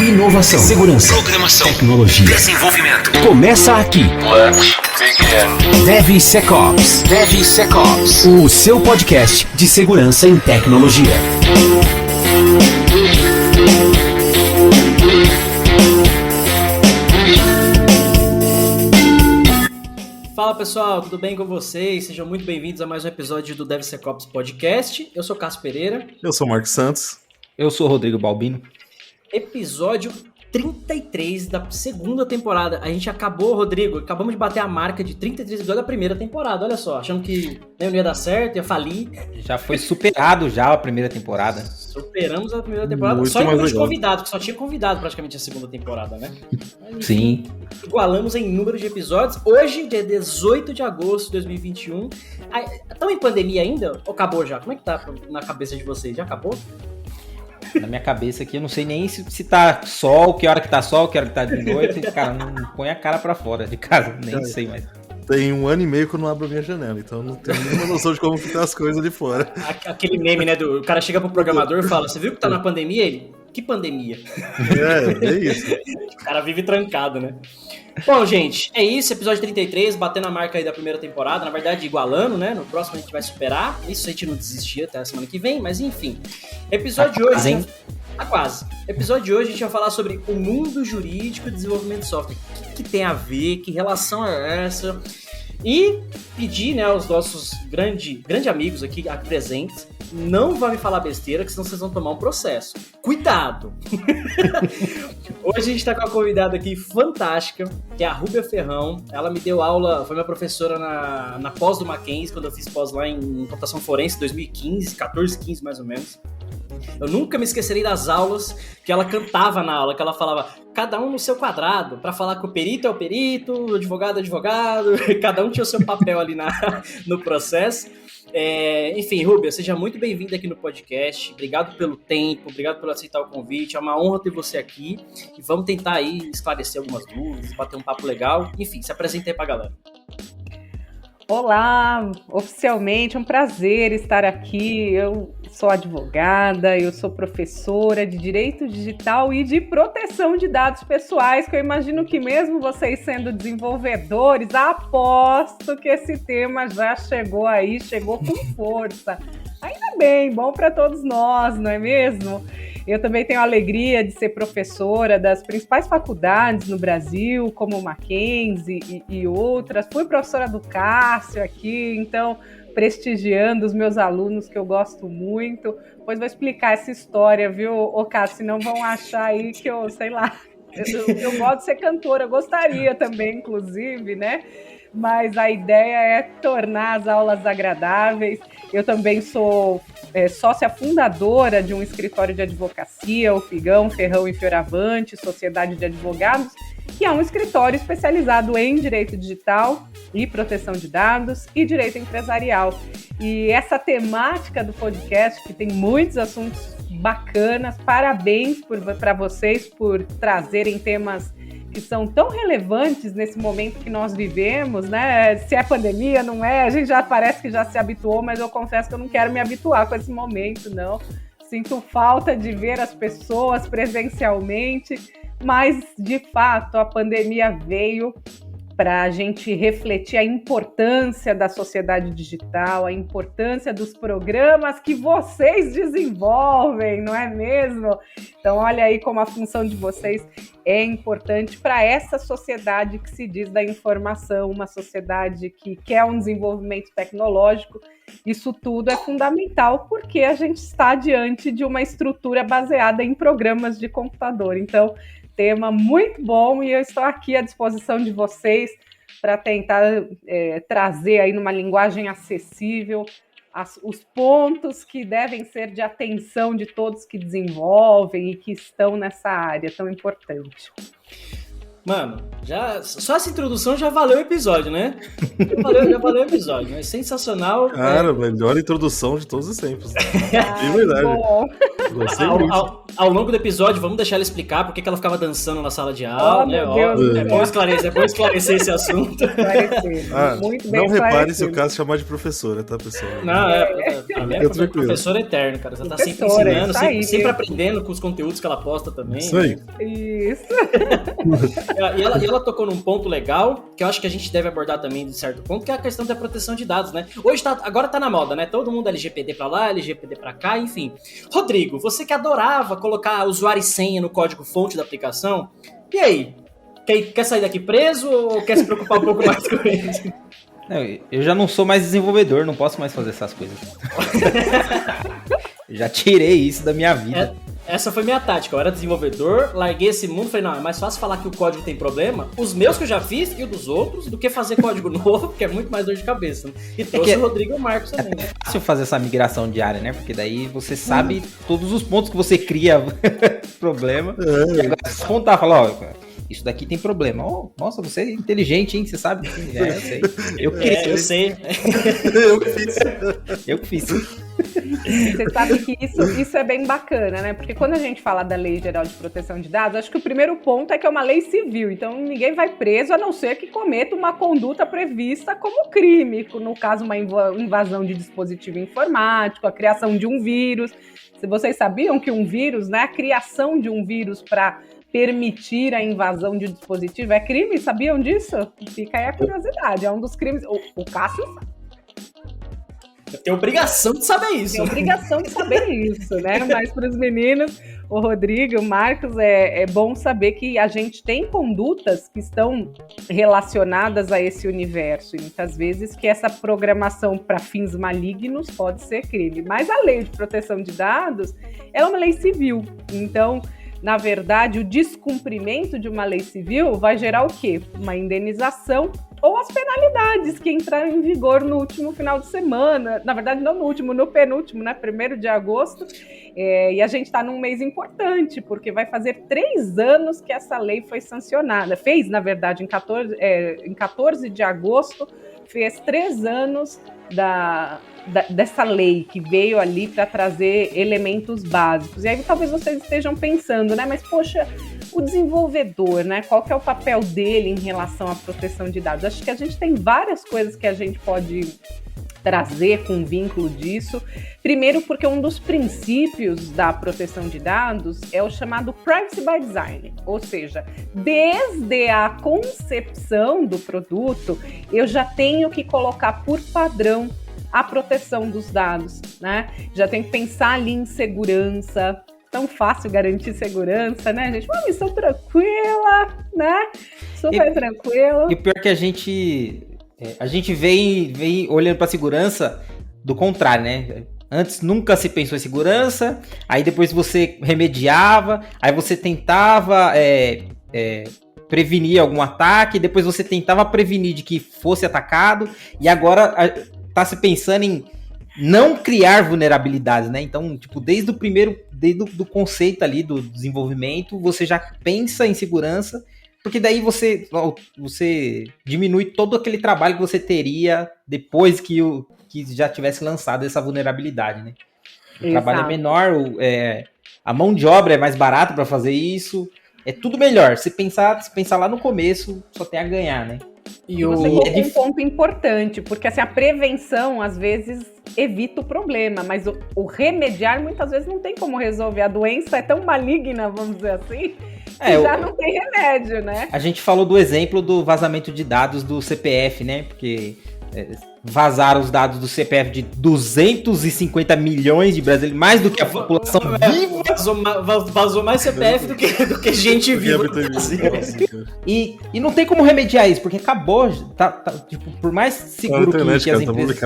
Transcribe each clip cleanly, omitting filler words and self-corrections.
Inovação, segurança, programação, tecnologia, desenvolvimento. Começa aqui. Let's begin. DevSecOps. DevSecOps. O seu podcast de segurança em tecnologia. Fala pessoal, tudo bem com vocês? Sejam muito bem-vindos a mais um episódio do DevSecOps Podcast. Eu sou Cássio Pereira. Eu sou o Marcos Santos. Eu sou o Rodrigo Balbino. Episódio 33 da segunda temporada. A gente acabou, Rodrigo, acabamos de bater a marca de 33 episódios da primeira temporada. Olha só, achando que não ia dar certo, ia falir. Já foi superado já a primeira temporada. Superamos a primeira temporada. Muito só em número de legal. convidados, que só tinha convidado praticamente a segunda temporada, né? Mas, Sim. igualamos em número de episódios. Hoje, dia 18 de agosto de 2021. Estão em pandemia ainda? Ou acabou já? Como é que tá na cabeça de vocês? Já acabou? Na minha cabeça aqui, eu não sei nem se tá sol, que hora que tá sol, que hora que tá de noite. Cara, não põe a cara pra fora de casa, nem sei mais. Tem 1 ano e meio que eu não abro a minha janela, então eu não tenho nenhuma noção de como que tá as coisas ali fora. Aquele meme, né? O cara chega pro programador e fala: você viu que tá na pandemia? Ele: que pandemia? É isso. O cara vive trancado, né? Bom, gente, é isso. Episódio 33, batendo a marca aí da primeira temporada. Na verdade, igualando, né? No próximo a gente vai superar. Isso a gente não desistia até a semana que vem, mas enfim. Episódio de hoje. Tá quase. Episódio de hoje a gente vai falar sobre o mundo jurídico e desenvolvimento de software. O que tem a ver? Que relação é essa? E pedir, né, aos nossos grandes amigos aqui presentes, não vão me falar besteira, que senão vocês vão tomar um processo. Cuidado! Hoje a gente tá com uma convidada aqui fantástica, que é a Rúbia Ferrão. Ela me deu aula, foi minha professora na pós do Mackenzie, quando eu fiz pós lá em computação forense, 2015, 14, 15 mais ou menos. Eu nunca me esquecerei das aulas que ela cantava na aula, que ela falava cada um no seu quadrado, pra falar que o perito é o perito, o advogado é o advogado, cada um tinha o seu papel ali no processo. Enfim, Rúbia, seja muito bem-vinda aqui no podcast. Obrigado pelo tempo, obrigado por aceitar o convite. É uma honra ter você aqui e vamos tentar aí esclarecer algumas dúvidas, bater um papo legal. Enfim, se apresenta aí pra galera. Olá, oficialmente é um prazer estar aqui. Eu sou advogada, eu sou professora de Direito Digital e de Proteção de Dados Pessoais, que eu imagino que mesmo vocês sendo desenvolvedores, aposto que esse tema já chegou aí, chegou com força. Ainda bem, bom para todos nós, não é mesmo? Eu também tenho a alegria de ser professora das principais faculdades no Brasil, como o Mackenzie e outras. Fui professora do Cássio aqui, então prestigiando os meus alunos, que eu gosto muito. Depois vou explicar essa história, viu, ô Cássio? Senão vão achar aí que eu, sei lá, eu gosto de ser cantora, eu gostaria também, inclusive, né? Mas a ideia é tornar as aulas agradáveis. Eu também sou sócia fundadora de um escritório de advocacia, o Figão, Ferrão e Fioravante, Sociedade de Advogados, que é um escritório especializado em direito digital e proteção de dados e direito empresarial. E essa temática do podcast, que tem muitos assuntos bacanas, parabéns para vocês por trazerem temas que são tão relevantes nesse momento que nós vivemos, né? Se é pandemia, não é? A gente já parece que já se habituou, mas eu confesso que eu não quero me habituar com esse momento, não. Sinto falta de ver as pessoas presencialmente, mas, de fato, a pandemia veio para a gente refletir a importância da sociedade digital, a importância dos programas que vocês desenvolvem, não é mesmo? Então, olha aí como a função de vocês é importante para essa sociedade que se diz da informação, uma sociedade que quer um desenvolvimento tecnológico. Isso tudo é fundamental porque a gente está diante de uma estrutura baseada em programas de computador. Então, tema muito bom e eu estou aqui à disposição de vocês para tentar trazer aí numa linguagem acessível os pontos que devem ser de atenção de todos que desenvolvem e que estão nessa área tão importante. Mano, só essa introdução já valeu o episódio, né? Já valeu o episódio, né? Sensacional. Cara, melhor introdução de todos os tempos. De verdade. Bom. Ao longo do episódio, vamos deixar ela explicar por que ela ficava dançando na sala de aula, né? É bom esclarecer esse assunto. Muito bem não repare se esclarecido. o caso chamar de professora, tá, pessoal? Não, a minha é professor eterno, cara. Você tá sempre Professora, ensinando, isso aí sempre mesmo. aprendendo com os conteúdos que ela posta também. Isso aí. Isso. E ela tocou num ponto legal, que eu acho que a gente deve abordar também de certo ponto, que é a questão da proteção de dados, né? Agora tá na moda, né? Todo mundo LGPD pra lá, LGPD pra cá, enfim. Rodrigo, você que adorava colocar usuário e senha no código-fonte da aplicação, e aí? Quer sair daqui preso ou quer se preocupar um pouco mais com isso? Não, eu já não sou mais desenvolvedor, não posso mais fazer essas coisas. Eu já tirei isso da minha vida. Essa foi minha tática. Eu era desenvolvedor, larguei esse mundo, falei, não, é mais fácil falar que o código tem problema, os meus que eu já fiz e o dos outros, do que fazer código novo, porque é muito mais dor de cabeça. Né? E trouxe o Rodrigo e o Marcos também. É fácil fazer essa migração diária, né? Porque daí você sabe todos os pontos que você cria problema. E agora se contar, falar, ó, isso daqui tem problema. Oh, nossa, você é inteligente, hein? Você sabe? Eu sei. Eu sei. Eu que fiz. Você sabe que isso é bem bacana, né? Porque quando a gente fala da Lei Geral de Proteção de Dados, acho que o primeiro ponto é que é uma lei civil, então ninguém vai preso a não ser que cometa uma conduta prevista como crime, no caso uma invasão de dispositivo informático, a criação de um vírus. Se vocês sabiam que um vírus, né, a criação de um vírus para permitir a invasão de dispositivo é crime? Sabiam disso? Fica aí a curiosidade, é um dos crimes. O Cássio sabe. Eu tenho obrigação de saber isso. Tem obrigação de saber isso, né? Mas para os meninos, o Rodrigo, o Marcos, é bom saber que a gente tem condutas que estão relacionadas a esse universo. E muitas vezes que essa programação para fins malignos pode ser crime. Mas a Lei de Proteção de Dados é uma lei civil. Então, na verdade, o descumprimento de uma lei civil vai gerar o quê? Uma indenização ou as penalidades que entraram em vigor no último final de semana, na verdade não no último, no penúltimo, né, 1º de agosto, e a gente está num mês importante, porque vai fazer 3 anos que essa lei foi sancionada, fez, na verdade, em 14 de agosto, fez 3 anos dessa lei que veio ali para trazer elementos básicos. E aí talvez vocês estejam pensando, né, mas poxa, o desenvolvedor, né, qual que é o papel dele em relação à proteção de dados? Acho que a gente tem várias coisas que a gente pode trazer com vínculo disso. Primeiro, porque um dos princípios da proteção de dados é o chamado Privacy by Design, ou seja, desde a concepção do produto, eu já tenho que colocar por padrão a proteção dos dados, né? Já tenho que pensar ali em segurança. Tão fácil garantir segurança, né, gente? Uma missão tranquila, né? Super tranquilo. E o pior é que a gente vem olhando para segurança do contrário, né? Antes nunca se pensou em segurança, aí depois você remediava, aí você tentava prevenir algum ataque, depois você tentava prevenir de que fosse atacado, e agora tá se pensando em não criar vulnerabilidades, né? Então, tipo, desde o conceito ali do desenvolvimento, você já pensa em segurança, porque daí você diminui todo aquele trabalho que você teria depois que já tivesse lançado essa vulnerabilidade, né? O trabalho é menor, a mão de obra é mais barata para fazer isso, é tudo melhor. Se pensar lá no começo, só tem a ganhar, né? E você colocou um ponto importante, porque assim, a prevenção às vezes evita o problema, mas o remediar muitas vezes não tem como resolver. A doença é tão maligna, vamos dizer assim, que já não tem remédio, né? A gente falou do exemplo do vazamento de dados do CPF, né? Porque vazaram os dados do CPF de 250 milhões de brasileiros, mais do que a população viva. Vazou mais CPF do que gente viva. E não tem como remediar isso, porque acabou. Tipo, por mais seguro que as empresas...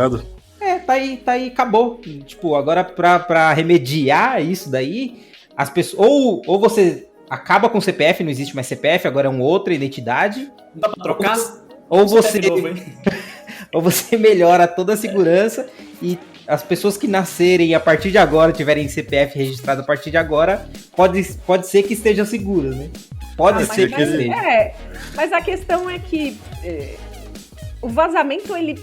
Tá aí, acabou. Tipo, agora pra remediar isso daí, as pessoas... Ou você acaba com o CPF, não existe mais CPF, agora é uma outra identidade. Não dá pra trocar? Ou você melhora toda a segurança e as pessoas que nascerem a partir de agora, tiverem CPF registrado a partir de agora, pode ser que estejam seguras, né? Pode ser que seja. Mas a questão é que o vazamento, ele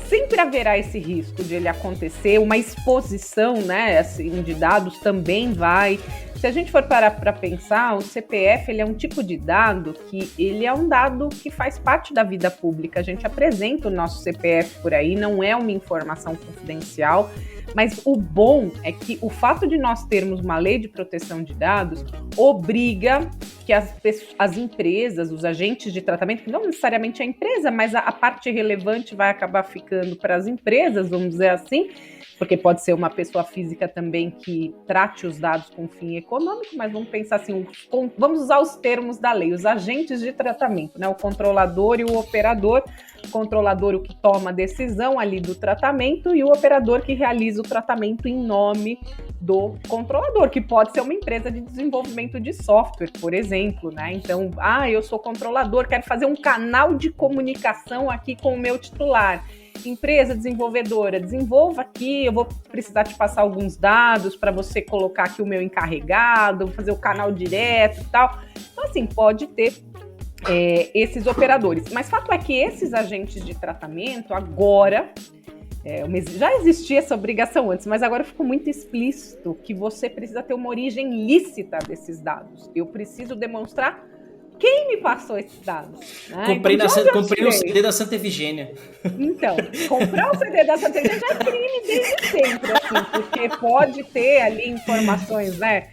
sempre haverá esse risco de ele acontecer, uma exposição, né, assim, de dados também vai. Se a gente for parar para pensar, o CPF ele é um tipo de dado que ele é um dado que faz parte da vida pública. A gente apresenta o nosso CPF por aí, não é uma informação confidencial, mas o bom é que o fato de nós termos uma lei de proteção de dados obriga que as empresas, os agentes de tratamento, não necessariamente a empresa, mas a parte relevante vai acabar ficando para as empresas, vamos dizer assim, porque pode ser uma pessoa física também que trate os dados com fim econômico, mas vamos pensar assim, vamos usar os termos da lei, os agentes de tratamento, né? O controlador e o operador. O controlador, o que toma a decisão ali do tratamento, e o operador que realiza o tratamento em nome do controlador, que pode ser uma empresa de desenvolvimento de software, por exemplo, né? Então, eu sou controlador, quero fazer um canal de comunicação aqui com o meu titular. Empresa desenvolvedora, desenvolva aqui, eu vou precisar te passar alguns dados para você colocar aqui o meu encarregado, fazer o canal direto e tal. Então, assim, pode ter esses operadores. Mas fato é que esses agentes de tratamento, agora, já existia essa obrigação antes, mas agora ficou muito explícito que você precisa ter uma origem lícita desses dados. Eu preciso demonstrar quem me passou esses dados. Né? Comprei o CD da Santa Efigênia. Então, comprar o CD da Santa Efigênia já é crime desde sempre, assim, porque pode ter ali informações, né,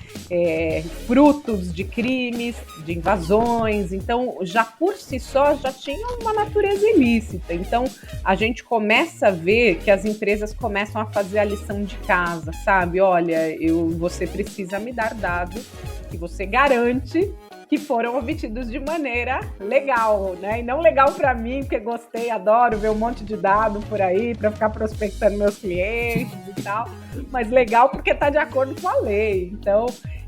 frutos de crimes, de invasões, então já por si só já tinha uma natureza ilícita. Então a gente começa a ver que as empresas começam a fazer a lição de casa, sabe? Olha, você precisa me dar dados que você garante que foram obtidos de maneira legal, né? E não legal para mim, porque gostei, adoro ver um monte de dado por aí para ficar prospectando meus clientes e tal, mas legal porque está de acordo com a lei. Então,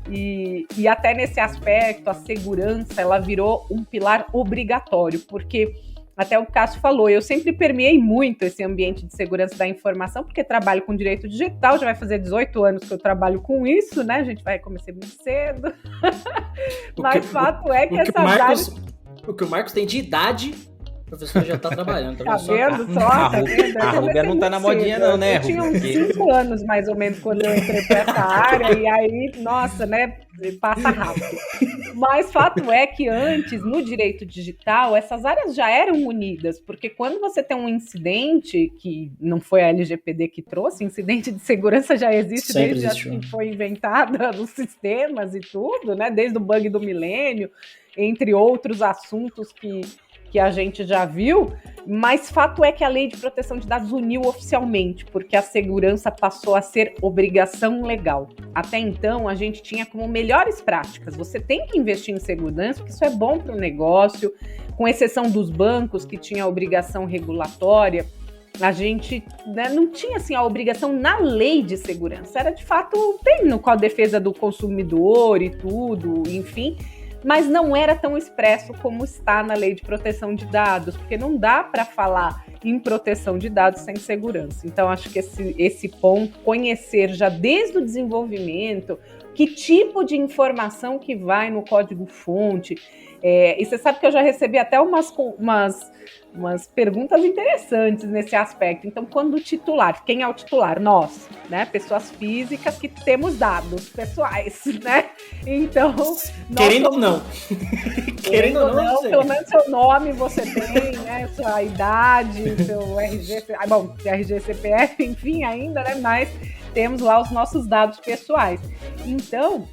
e até nesse aspecto, a segurança, ela virou um pilar obrigatório, porque até o Cássio falou, eu sempre permeei muito esse ambiente de segurança da informação, porque trabalho com direito digital, já vai fazer 18 anos que eu trabalho com isso, né? A gente vai começar muito cedo. Mas o fato é que essas áreas... O que o Marcos tem de idade, o professor já está trabalhando. Tá vendo só? A Ruga não tá na modinha não, né, Ruga? Eu tinha uns 5 anos, mais ou menos, quando eu entrei para essa área, e aí, nossa, né, passa rápido. Mas fato é que antes, no direito digital, essas áreas já eram unidas, porque quando você tem um incidente, que não foi a LGPD que trouxe, incidente de segurança já existe sempre desde existiu. assim que foi inventada os sistemas e tudo, né, desde o bug do milênio, entre outros assuntos que a gente já viu, mas fato é que a Lei de Proteção de Dados uniu oficialmente, porque a segurança passou a ser obrigação legal. Até então, a gente tinha como melhores práticas. Você tem que investir em segurança, porque isso é bom para o negócio, com exceção dos bancos, que tinha a obrigação regulatória. A gente, né, não tinha assim, a obrigação na lei de segurança. Era, de fato, tem com a defesa do consumidor e tudo, enfim, mas não era tão expresso como está na Lei de Proteção de Dados, porque não dá para falar em proteção de dados sem segurança. Então, acho que esse ponto, conhecer já desde o desenvolvimento, que tipo de informação que vai no código-fonte, e você sabe que eu já recebi até umas perguntas interessantes nesse aspecto. Então, quando o titular, quem é o titular? Nós, né? Pessoas físicas que temos dados pessoais, né? Então, querendo ou não. Querendo ou não, pelo menos seu nome você tem, né? Sua idade, seu RG, RG, CPF, enfim, ainda, né? Mas temos lá os nossos dados pessoais. Então,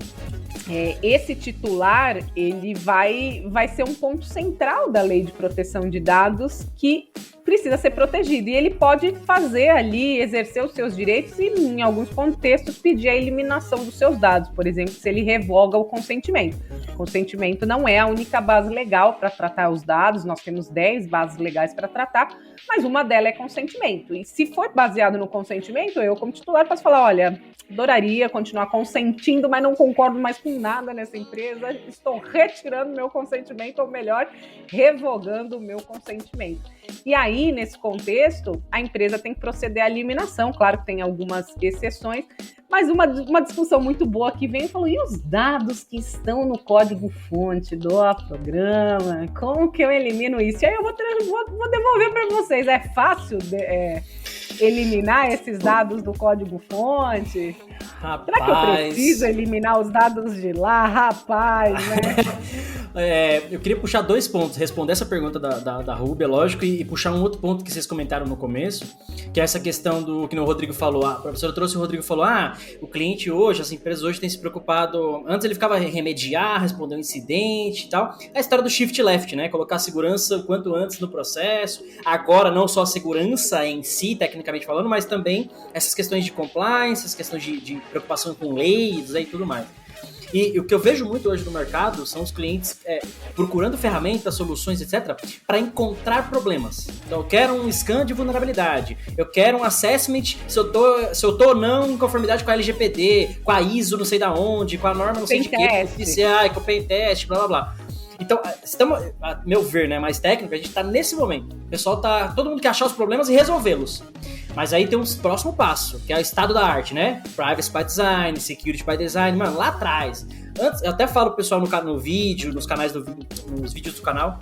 esse titular, ele vai ser um ponto central da Lei de Proteção de Dados que precisa ser protegido. E ele pode fazer ali, exercer os seus direitos e, em alguns contextos, pedir a eliminação dos seus dados. Por exemplo, se ele revoga o consentimento. O consentimento não é a única base legal para tratar os dados. Nós temos 10 bases legais para tratar, mas uma delas é consentimento. E se for baseado no consentimento, eu, como titular, posso falar, olha, adoraria continuar consentindo, mas não concordo mais com nada nessa empresa, estou retirando meu consentimento, ou melhor, revogando o meu consentimento. E aí, nesse contexto, a empresa tem que proceder à eliminação. Claro que tem algumas exceções, mas uma discussão muito boa que vem e falou: e os dados que estão no código-fonte do programa? Como que eu elimino isso? E aí eu vou devolver para vocês. É fácil eliminar esses dados do código-fonte? Rapaz... Será que eu preciso eliminar os dados de lá? Rapaz, né? Eu queria puxar 2 pontos, responder essa pergunta da Ruby, é lógico, e puxar um outro ponto que vocês comentaram no começo, que é essa questão do que o Rodrigo falou. A professora trouxe, o Rodrigo falou, o cliente hoje, as empresas hoje têm se preocupado, antes ele ficava remediar, responder um incidente e tal, é a história do shift left, né, colocar a segurança o quanto antes no processo, agora não só a segurança em si, tecnicamente falando, mas também essas questões de compliance, essas questões de preocupação com leis e tudo mais. E o que eu vejo muito hoje no mercado são os clientes procurando ferramentas, soluções, etc., para encontrar problemas. Então, eu quero um scan de vulnerabilidade, eu quero um assessment se eu tô ou não em conformidade com a LGPD, com a ISO não sei da onde, com a norma não sei de que, com o PCI, com o Pentest, blá blá blá. Então, estamos, a meu ver, né, mais técnico, a gente está nesse momento. O pessoal todo mundo quer achar os problemas e resolvê-los. Mas aí tem um próximo passo, que é o estado da arte, né? Privacy by design, security by design, mano, lá atrás. Antes, eu até falo pro pessoal no vídeo, nos canais nos vídeos do canal.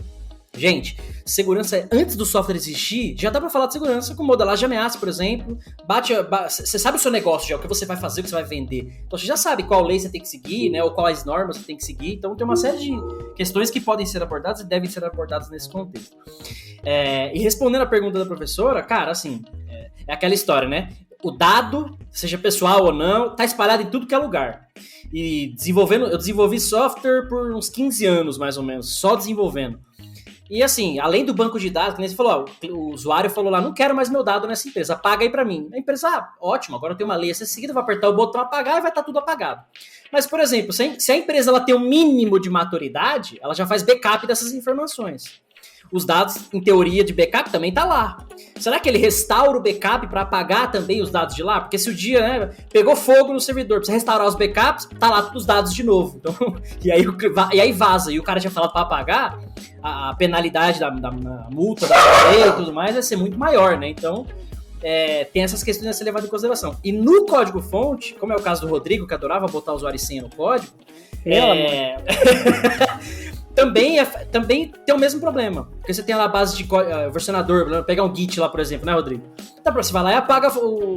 Gente, segurança antes do software existir, já dá pra falar de segurança com modelagem de ameaça, por exemplo. Você sabe o seu negócio já, o que você vai fazer, o que você vai vender. Então você já sabe qual lei você tem que seguir, né? Ou quais normas você tem que seguir. Então tem uma série de questões que podem ser abordadas e devem ser abordadas nesse contexto. E respondendo a pergunta da professora, cara, assim, é aquela história, né? O dado, seja pessoal ou não, tá espalhado em tudo que é lugar. E eu desenvolvi software por uns 15 anos, mais ou menos, só desenvolvendo. E assim, além do banco de dados, que nem você falou, o usuário falou lá, não quero mais meu dado nessa empresa, apaga aí pra mim. A empresa, ótimo, agora eu tenho uma lei a ser seguida, vou apertar o botão apagar e vai estar tudo apagado. Mas, por exemplo, se a empresa ela tem um mínimo de maturidade, ela já faz backup dessas informações. Os dados, em teoria, de backup também tá lá. Será que ele restaura o backup para apagar também os dados de lá? Porque se o dia, né, pegou fogo no servidor, precisa restaurar os backups, tá lá os dados de novo. Então, e aí vaza. E o cara tinha falado para apagar, a penalidade da multa, da lei e tudo mais vai ser muito maior, né? Então, tem essas questões a ser levadas em consideração. E no código-fonte, como é o caso do Rodrigo, que adorava botar usuário e senha no código, também tem o mesmo problema. Porque você tem lá a base de versionador, pegar um Git lá, por exemplo, né, Rodrigo? Então, você vai lá e apaga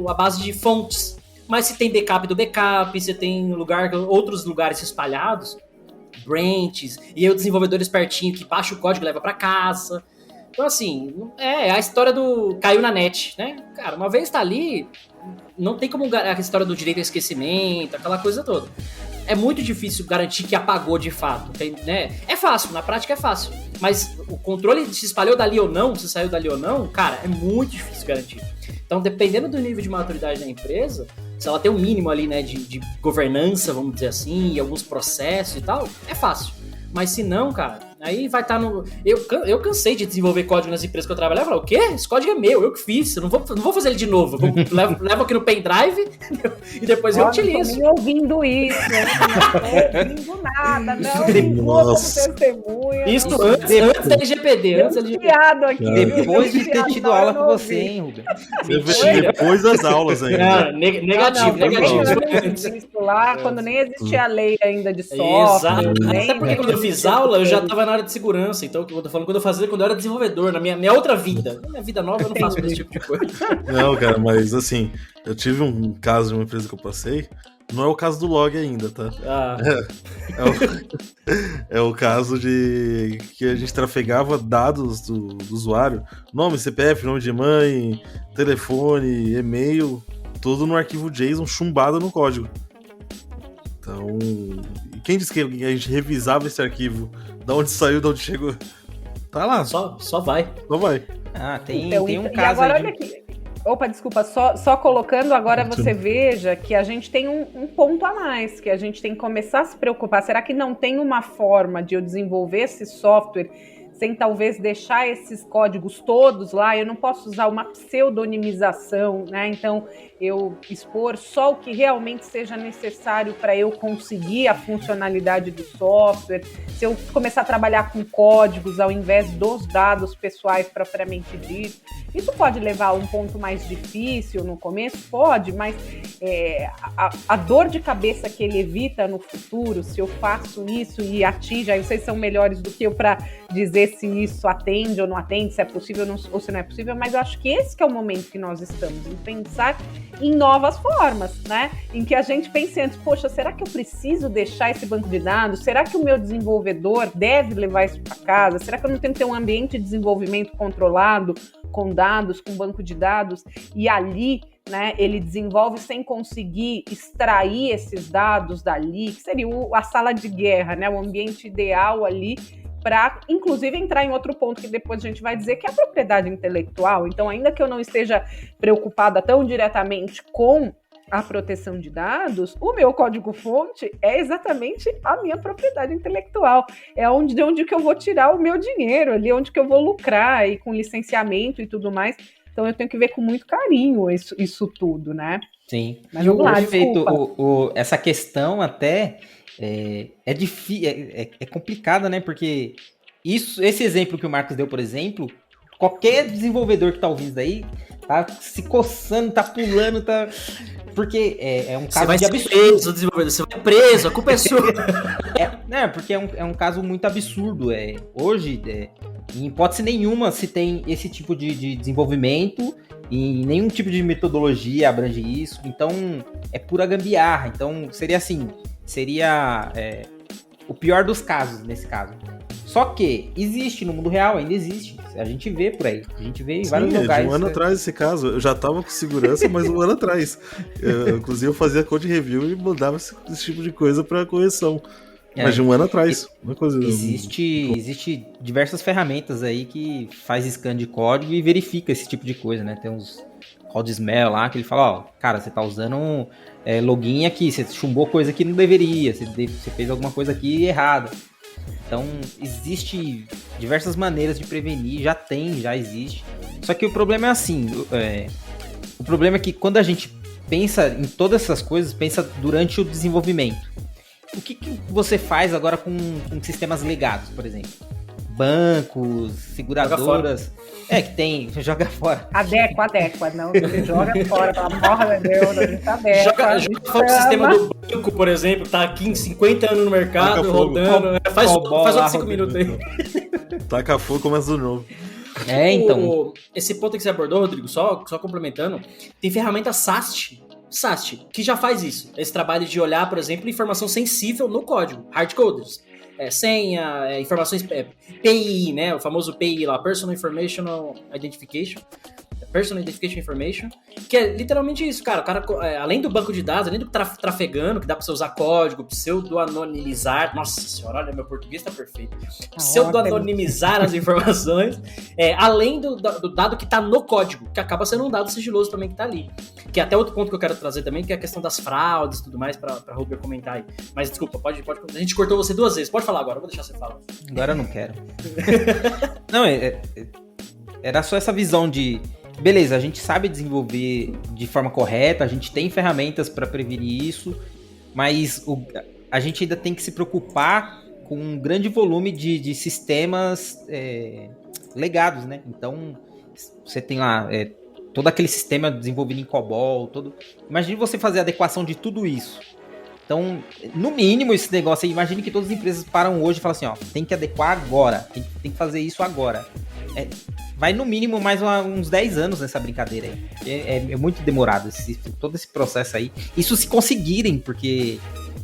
a base de fontes. Mas se tem backup do backup, você tem outros lugares espalhados, branches, e aí o desenvolvedor espertinho que baixa o código e leva pra casa. Então, assim, a história do caiu na net, né? Cara, uma vez tá ali, não tem como a história do direito ao esquecimento, aquela coisa toda. É muito difícil garantir que apagou de fato, né? É fácil, na prática é fácil. Mas o controle se espalhou dali ou não, se saiu dali ou não, cara, é muito difícil garantir. Então, dependendo do nível de maturidade da empresa, se ela tem um mínimo ali, né, de governança, vamos dizer assim, e alguns processos e tal, é fácil. Mas se não, cara, aí vai estar no... Eu cansei de desenvolver código nas empresas que eu trabalhava. Eu falei, o quê? Esse código é meu, eu que fiz. Eu não vou fazer ele de novo. Levo aqui no pendrive e depois eu utilizo. Não tô ouvindo isso. Não tô ouvindo nada. Não vou como testemunha. Isso antes da LGPD. Depois de ter tido aula com você, hein, Rubem? Depois das aulas ainda. Negativo. Lá, quando nem existia a lei ainda de software. Exato. Até porque quando eu fiz aula, eu já tava na área de segurança. Então, eu tô falando quando eu era desenvolvedor, na minha outra vida. Na minha vida nova, eu não faço esse tipo de coisa. Não, cara, mas assim, eu tive um caso de uma empresa que eu passei. Não é o caso do log ainda, tá? É o caso de que a gente trafegava dados do usuário. Nome, CPF, nome de mãe, telefone, e-mail, tudo no arquivo JSON chumbado no código. Então, quem disse que a gente revisava esse arquivo? Da onde saiu, da onde chegou? Tá lá. Só vai. Só vai. Tem um caso agora, aí. Olha aqui. Opa, desculpa, só colocando, agora você veja que a gente tem um ponto a mais, que a gente tem que começar a se preocupar. Será que não tem uma forma de eu desenvolver esse software sem talvez deixar esses códigos todos lá, eu não posso usar uma pseudonimização, né? Então, eu expor só o que realmente seja necessário para eu conseguir a funcionalidade do software. Se eu começar a trabalhar com códigos ao invés dos dados pessoais propriamente dito, isso pode levar a um ponto mais difícil no começo? Pode, mas a dor de cabeça que ele evita no futuro, se eu faço isso e atinge, aí vocês são melhores do que eu para dizer se isso atende ou não atende, se é possível ou se não é possível, mas eu acho que esse que é o momento que nós estamos, em pensar em novas formas, né? Em que a gente pense antes, poxa, será que eu preciso deixar esse banco de dados? Será que o meu desenvolvedor deve levar isso para casa? Será que eu não tenho que ter um ambiente de desenvolvimento controlado, com dados, com banco de dados, e ali, né, ele desenvolve sem conseguir extrair esses dados dali, que seria a sala de guerra, né, o ambiente ideal ali, para, inclusive, entrar em outro ponto que depois a gente vai dizer, que é a propriedade intelectual. Então, ainda que eu não esteja preocupada tão diretamente com a proteção de dados, o meu código-fonte é exatamente a minha propriedade intelectual. É de onde que eu vou tirar o meu dinheiro, ali onde que eu vou lucrar, e com licenciamento e tudo mais. Então, eu tenho que ver com muito carinho isso tudo, né? Sim. Mas vamos lá, perfeito. desculpa. Essa questão até é difícil, é complicada, né? Porque esse exemplo que o Marcos deu, por exemplo, qualquer desenvolvedor que tá ouvindo daí tá se coçando, tá pulando, tá... Porque é um caso de absurdo. Preso, desenvolvedor, você vai preso, a culpa é sua. Porque é um caso muito absurdo. Hoje, em hipótese nenhuma, se tem esse tipo de desenvolvimento e nenhum tipo de metodologia abrange isso. Então, é pura gambiarra. Então, seria o pior dos casos, nesse caso. Só que existe no mundo real, ainda existe. A gente vê por aí. A gente vê em vários lugares. De um ano atrás esse caso. Eu já tava com segurança, mas um ano atrás. Inclusive eu fazia code review e mandava esse tipo de coisa para correção. Mas de um ano atrás. Uma coisa... Existe diversas ferramentas aí que faz scan de código e verifica esse tipo de coisa, né? Tem uns code smell lá que ele fala, ó, cara, você tá usando login aqui, você chumbou coisa que não deveria, você fez alguma coisa aqui errada. Então, existe diversas maneiras de prevenir, já existe. Só que o problema é assim, o problema é que quando a gente pensa em todas essas coisas, pensa durante o desenvolvimento. O que você faz agora com sistemas legados, por exemplo? Bancos, seguradoras... que tem, joga fora. Adequa, não, você joga fora, pela porra de Deus, a gente adequa. Joga fora o sistema do banco, por exemplo, tá aqui em 50 anos no mercado, rodando, faz outros 5 minutos aí. Taca fogo e começa de novo. Então. Esse ponto que você abordou, Rodrigo, só complementando, tem ferramenta SAST, que já faz isso. Esse trabalho de olhar, por exemplo, informação sensível no código, hardcoders. Senha, informações PII, né? O famoso PII lá, Personal Information Identification, que é literalmente isso, cara. O cara, além do banco de dados, além do trafegando, que dá pra você usar código, pseudo-anonimizar. Nossa senhora, olha, meu português tá perfeito. Pseudo-anonimizar as informações, além do dado que tá no código, que acaba sendo um dado sigiloso também que tá ali. Que é até outro ponto que eu quero trazer também, que é a questão das fraudes e tudo mais, pra Ruber comentar aí. Mas desculpa, pode. A gente cortou você 2 vezes. Pode falar agora, eu vou deixar você falar. Agora eu não quero. Não, era só essa visão de... Beleza, a gente sabe desenvolver de forma correta, a gente tem ferramentas para prevenir isso, mas a gente ainda tem que se preocupar com um grande volume de sistemas legados, né? Então, você tem lá todo aquele sistema desenvolvido em COBOL, imagine você fazer a adequação de tudo isso. Então, no mínimo, esse negócio aí, imagine que todas as empresas param hoje e falam assim, ó, tem que adequar agora, tem que fazer isso agora. Vai no mínimo mais uns 10 anos nessa brincadeira aí. É muito demorado todo esse processo aí. Isso se conseguirem, porque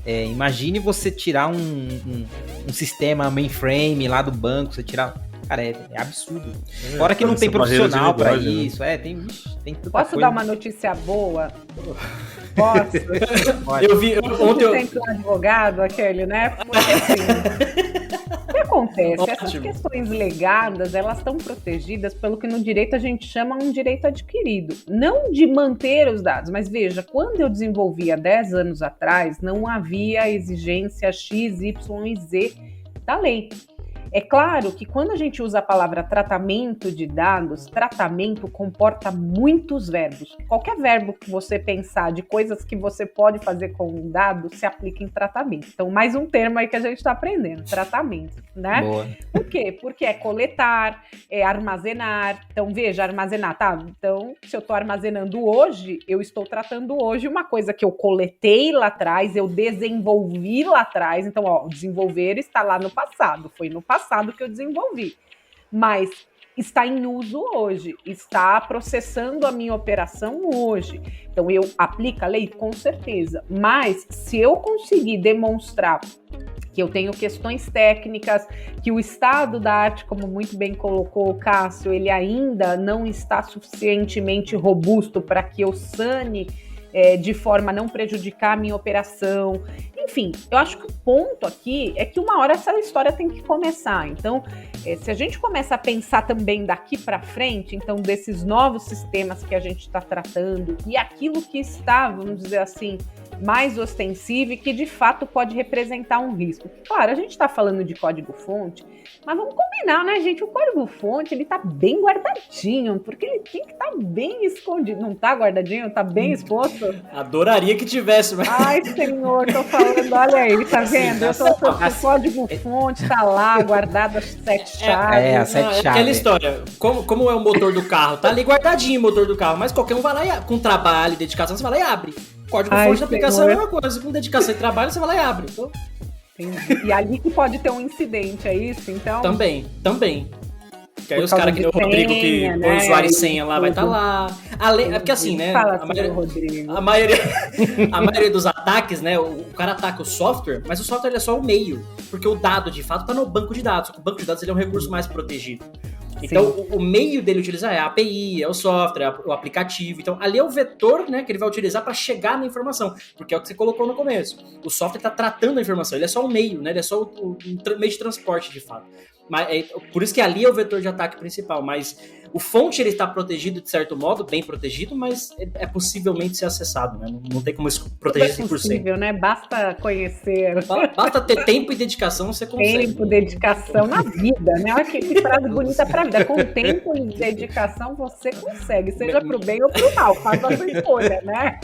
imagine você tirar um sistema mainframe lá do banco, você tirar... Cara, é absurdo. Fora que não tem profissional pra isso. Né? Tem tanta Posso coisa. dar uma notícia boa? Posso? Eu vi ontem. Sempre um advogado, aquele, né? Porque assim, o que acontece? Ótimo. Essas questões legadas, elas estão protegidas pelo que no direito a gente chama um direito adquirido. Não de manter os dados, mas veja, quando eu desenvolvi há 10 anos atrás, não havia exigência X, Y e Z da lei. É claro que quando a gente usa a palavra tratamento de dados, tratamento comporta muitos verbos. Qualquer verbo que você pensar de coisas que você pode fazer com um dado se aplica em tratamento. Então, mais um termo aí que a gente está aprendendo, tratamento, né? Boa. Por quê? Porque é coletar, é armazenar. Então, veja, armazenar, tá? Então, se eu estou armazenando hoje, eu estou tratando hoje uma coisa que eu coletei lá atrás, eu desenvolvi lá atrás. Então, ó, desenvolver está lá no passado, foi no passado que eu desenvolvi. Mas está em uso hoje, está processando a minha operação hoje. Então, eu aplico a lei? Com certeza. Mas, se eu conseguir demonstrar que eu tenho questões técnicas, que o estado da arte, como muito bem colocou o Cássio, ele ainda não está suficientemente robusto para que eu sane de forma a não prejudicar a minha operação. Enfim, eu acho que o ponto aqui é que uma hora essa história tem que começar. Então, se a gente começa a pensar também daqui para frente, então desses novos sistemas que a gente está tratando e aquilo que está, vamos dizer assim, mais ostensivo e que de fato pode representar um risco. Claro, a gente está falando de código-fonte, mas vamos combinar, né, gente? O código-fonte, ele tá bem guardadinho, porque ele tem que estar bem escondido. Não tá guardadinho? Tá bem exposto? Adoraria que tivesse, mas... Ai, senhor, tô falando, olha aí, tá vendo? O código-fonte tá lá, guardado as 7 chaves. As 7 chaves. Aquela história, como é o motor do carro? Tá ali guardadinho o motor do carro, mas qualquer um vai lá e com trabalho e dedicação, você vai lá e abre. Código-fonte da aplicação é a mesma coisa, com dedicação e trabalho, você vai lá e abre. Então... E ali que pode ter um incidente, é isso? Então... Também. Porque aí os caras que nem o Rodrigo que põe o usuário e senha lá, vai estar lá. É porque assim, né? A maioria dos ataques, né? O cara ataca o software, mas o software é só o meio. Porque o dado, de fato, está no banco de dados. O banco de dados ele é um recurso mais protegido. Então, o meio dele utilizar é a API, é o software, é o aplicativo. Então, ali é o vetor, né, que ele vai utilizar para chegar na informação, porque é o que você colocou no começo. O software está tratando a informação, ele é só o meio, né, ele é só o meio de transporte, de fato. Mas, por isso que ali é o vetor de ataque principal, mas o fonte ele está protegido de certo modo, bem protegido, mas é possivelmente ser acessado, né? Não tem como proteger 100%. É possível, né? Basta conhecer. Basta ter tempo e dedicação, você consegue. Tempo, dedicação na vida, né? Olha que frase bonita pra vida. Com tempo e dedicação você consegue, seja pro bem ou pro mal, faz a sua escolha, né?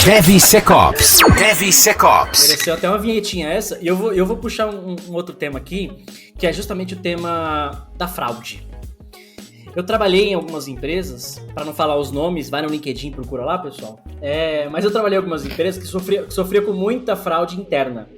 DevSecOps. Mereceu até uma vinhetinha essa. E eu vou puxar um outro tema aqui, que é justamente o tema da fraude. Eu trabalhei em algumas empresas, para não falar os nomes, vai no LinkedIn, procura lá, pessoal. Mas eu trabalhei em algumas empresas que sofria com muita fraude interna.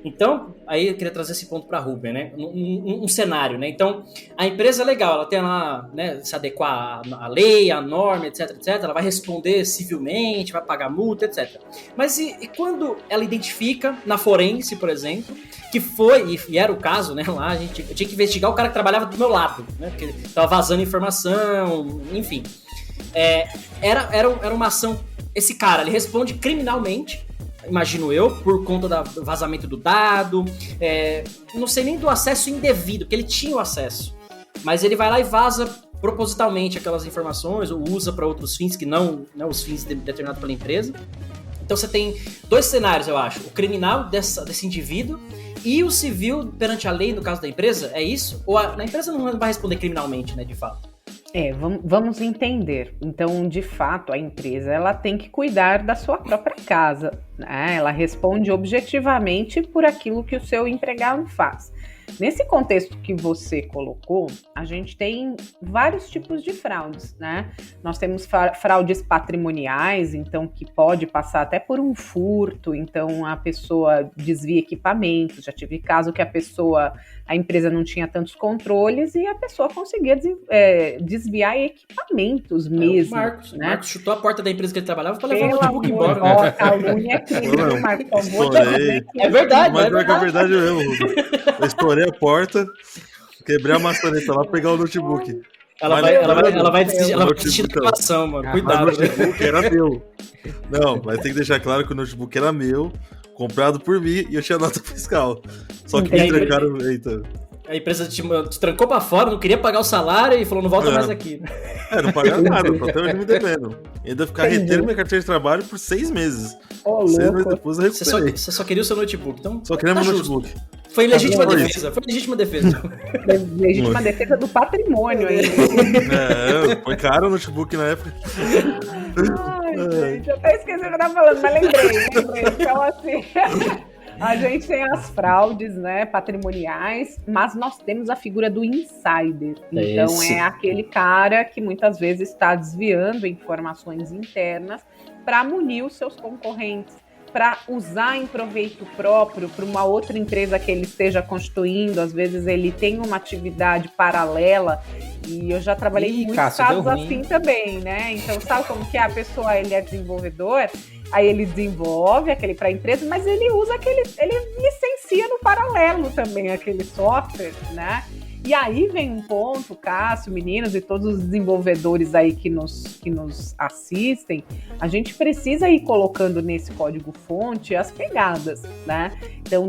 Então, aí eu queria trazer esse ponto para a Ruben, né? Um cenário, né? Então, a empresa é legal, ela tem lá, né, se adequar à lei, à norma, etc, etc. Ela vai responder civilmente, vai pagar multa, etc. Mas e quando ela identifica, na forense, por exemplo, que foi, e era o caso, né? Lá eu tinha que investigar o cara que trabalhava do meu lado, né? Porque ele estava vazando informação, enfim. Era uma ação... Esse cara, ele responde criminalmente, imagino eu, por conta do vazamento do dado, não sei nem do acesso indevido, porque ele tinha o acesso, mas ele vai lá e vaza propositalmente aquelas informações, ou usa para outros fins que não os fins determinados pela empresa. Então você tem dois cenários, eu acho, o criminal desse indivíduo e o civil perante a lei, no caso da empresa, é isso? Ou a empresa não vai responder criminalmente, né, de fato? Vamos entender. Então, de fato, a empresa ela tem que cuidar da sua própria casa, né? Ela responde objetivamente por aquilo que o seu empregado faz. Nesse contexto que você colocou, a gente tem vários tipos de fraudes, né? Nós temos fraudes patrimoniais, então que pode passar até por um furto, então a pessoa desvia equipamentos. Já tive caso que a empresa não tinha tantos controles e a pessoa conseguia desviar equipamentos mesmo. O Marcos chutou a porta da empresa que ele trabalhava para levar o notebook embora. Ó, calúnia é crime, Marcos. É verdade, mas é verdade mesmo. Eu estourei a porta, quebrei a maçaneta lá pra pegar o notebook. Ela vai desistir da gravação, mano. Cuidado. Mas o notebook era meu. Não, mas tem que deixar claro que o notebook era meu, comprado por mim, e eu tinha nota fiscal. Só que me trancaram... Eita. A empresa te trancou pra fora, não queria pagar o salário e falou, não volta mais aqui. Não pagaram nada, tô até hoje me devendo. E ainda ficar retendo minha carteira de trabalho por 6 meses. 6 meses depois eu recuperei. Você só queria o seu notebook, então só queria meu notebook. Foi legítima Foi defesa. Foi legítima defesa. Legítima defesa do patrimônio ainda. Foi caro o notebook na época. Ai, gente, eu até esqueci o que eu tava falando, mas lembrei. Então, assim, a gente tem as fraudes, né, patrimoniais, mas nós temos a figura do insider. Então, Esse. é aquele cara que muitas vezes está desviando informações internas para munir os seus concorrentes, para usar em proveito próprio para uma outra empresa que ele esteja constituindo. Às vezes ele tem uma atividade paralela, e eu já trabalhei em muitos Cássio, casos deu ruim. assim também, né? Então, sabe como que é? A pessoa, ele é desenvolvedor, aí ele desenvolve aquele para a empresa, mas ele usa ele licencia no paralelo também aquele software, né? E aí vem um ponto, Cássio, meninos e todos os desenvolvedores aí que nos assistem, a gente precisa ir colocando nesse código-fonte as pegadas, né? Então,